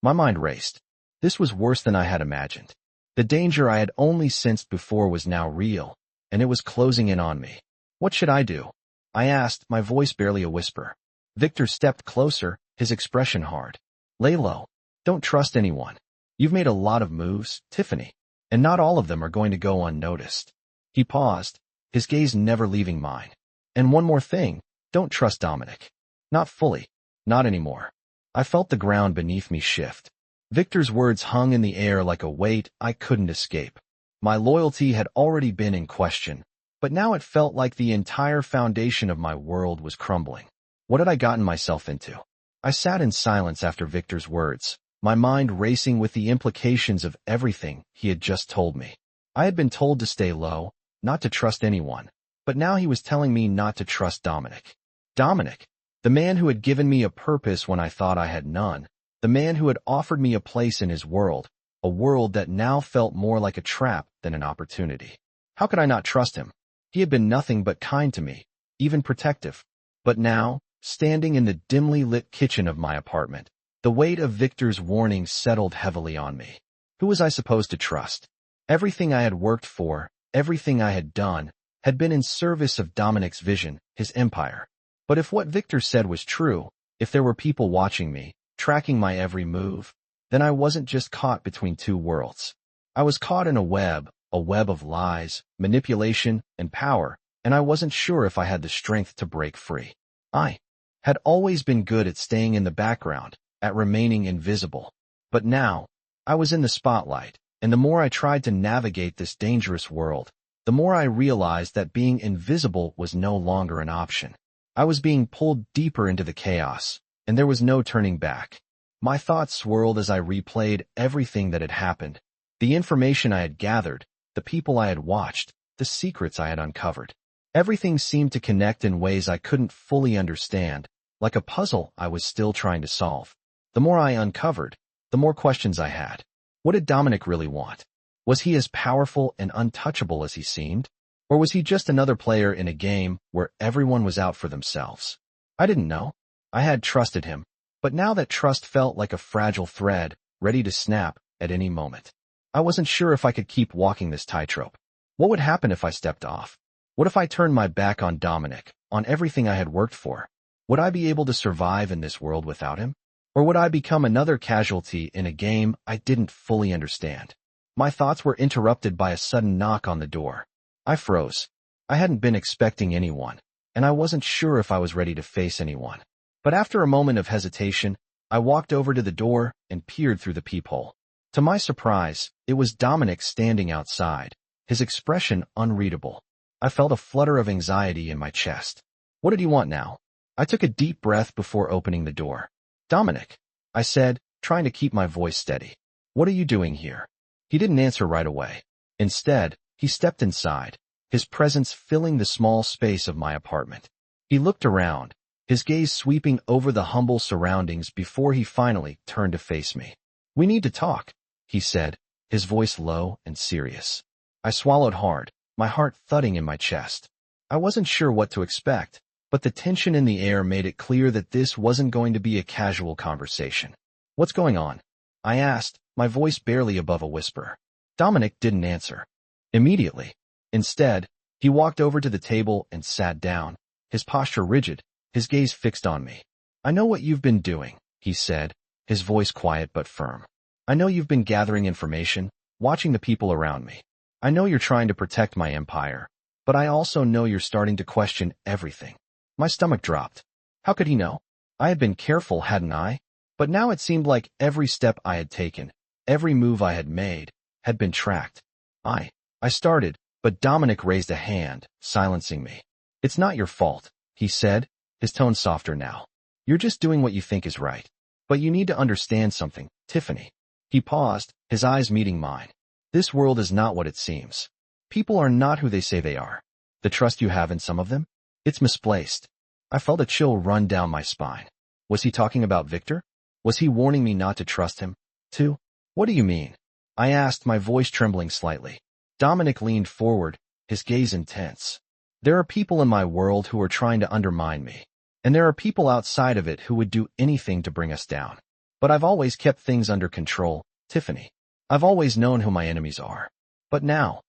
My mind raced. This was worse than I had imagined. The danger I had only sensed before was now real, and it was closing in on me. "What should I do?" I asked, my voice barely a whisper. Victor stepped closer, his expression hard. "Lay low. Don't trust anyone. You've made a lot of moves, Tiffany, and not all of them are going to go unnoticed." He paused, his gaze never leaving mine. "And one more thing, don't trust Dominic. Not fully. Not anymore." I felt the ground beneath me shift. Victor's words hung in the air like a weight I couldn't escape. My loyalty had already been in question, but now it felt like the entire foundation of my world was crumbling. What had I gotten myself into? I sat in silence after Victor's words, my mind racing with the implications of everything he had just told me. I had been told to stay low, not to trust anyone, but now he was telling me not to trust Dominic. Dominic, the man who had given me a purpose when I thought I had none, the man who had offered me a place in his world, a world that now felt more like a trap than an opportunity. How could I not trust him? He had been nothing but kind to me, even protective. But now, standing in the dimly lit kitchen of my apartment, the weight of Victor's warning settled heavily on me. Who was I supposed to trust? Everything I had worked for, everything I had done, had been in service of Dominic's vision, his empire. But if what Victor said was true, if there were people watching me, tracking my every move, then I wasn't just caught between two worlds. I was caught in a web of lies, manipulation, and power, and I wasn't sure if I had the strength to break free. I had always been good at staying in the background, at remaining invisible. But now, I was in the spotlight, and the more I tried to navigate this dangerous world, the more I realized that being invisible was no longer an option. I was being pulled deeper into the chaos, and there was no turning back. My thoughts swirled as I replayed everything that had happened, the information I had gathered, the people I had watched, the secrets I had uncovered. Everything seemed to connect in ways I couldn't fully understand, like a puzzle I was still trying to solve. The more I uncovered, the more questions I had. What did Dominic really want? Was he as powerful and untouchable as he seemed? Or was he just another player in a game where everyone was out for themselves? I didn't know. I had trusted him, but now that trust felt like a fragile thread, ready to snap at any moment. I wasn't sure if I could keep walking this tightrope. What would happen if I stepped off? What if I turned my back on Dominic, on everything I had worked for? Would I be able to survive in this world without him? Or would I become another casualty in a game I didn't fully understand? My thoughts were interrupted by a sudden knock on the door. I froze. I hadn't been expecting anyone, and I wasn't sure if I was ready to face anyone. But after a moment of hesitation, I walked over to the door and peered through the peephole. To my surprise, it was Dominic standing outside, his expression unreadable. I felt a flutter of anxiety in my chest. What did he want now? I took a deep breath before opening the door. Dominic, I said, trying to keep my voice steady. What are you doing here? He didn't answer right away. Instead, he stepped inside, his presence filling the small space of my apartment. He looked around, his gaze sweeping over the humble surroundings before he finally turned to face me. We need to talk, he said, his voice low and serious. I swallowed hard, my heart thudding in my chest. I wasn't sure what to expect, but the tension in the air made it clear that this wasn't going to be a casual conversation. What's going on? I asked, my voice barely above a whisper. Dominic didn't answer. Immediately. Instead, he walked over to the table and sat down, his posture rigid, his gaze fixed on me. I know what you've been doing, he said, his voice quiet but firm. I know you've been gathering information, watching the people around me. I know you're trying to protect my empire, but I also know you're starting to question everything. My stomach dropped. How could he know? I had been careful, hadn't I? But now it seemed like every step I had taken, every move I had made, had been tracked. I started, but Dominic raised a hand, silencing me. It's not your fault, he said, his tone softer now. You're just doing what you think is right. But you need to understand something, Tiffany. He paused, his eyes meeting mine. This world is not what it seems. People are not who they say they are. The trust you have in some of them? It's misplaced. I felt a chill run down my spine. Was he talking about Victor? Was he warning me not to trust him, too? What do you mean? I asked, my voice trembling slightly. Dominic leaned forward, his gaze intense. There are people in my world who are trying to undermine me, and there are people outside of it who would do anything to bring us down. But I've always kept things under control, Tiffany. I've always known who my enemies are. But now,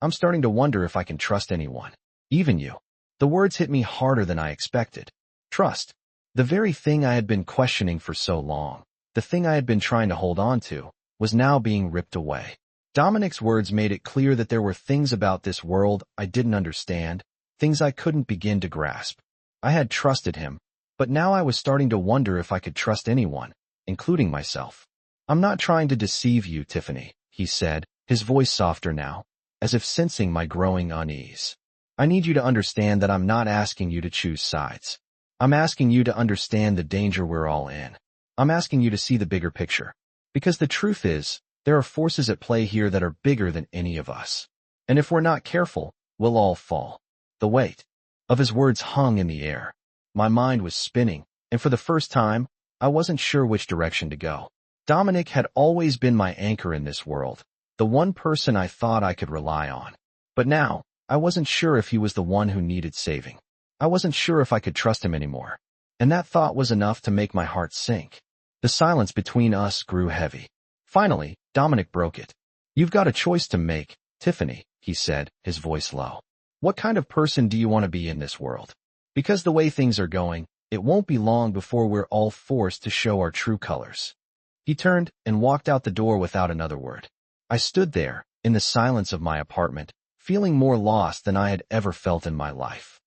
I'm starting to wonder if I can trust anyone. Even you. The words hit me harder than I expected. Trust. The very thing I had been questioning for so long, the thing I had been trying to hold on to, was now being ripped away. Dominic's words made it clear that there were things about this world I didn't understand, things I couldn't begin to grasp. I had trusted him, but now I was starting to wonder if I could trust anyone, including myself. I'm not trying to deceive you, Tiffany, he said, his voice softer now, as if sensing my growing unease. I need you to understand that I'm not asking you to choose sides. I'm asking you to understand the danger we're all in. I'm asking you to see the bigger picture. Because the truth is, there are forces at play here that are bigger than any of us. And if we're not careful, we'll all fall. The weight of his words hung in the air. My mind was spinning, and for the first time, I wasn't sure which direction to go. Dominic had always been my anchor in this world, the one person I thought I could rely on. But now, I wasn't sure if he was the one who needed saving. I wasn't sure if I could trust him anymore. And that thought was enough to make my heart sink. The silence between us grew heavy. Finally, Dominic broke it. You've got a choice to make, Tiffany, he said, his voice low. What kind of person do you want to be in this world? Because the way things are going, it won't be long before we're all forced to show our true colors. He turned and walked out the door without another word. I stood there, in the silence of my apartment, feeling more lost than I had ever felt in my life.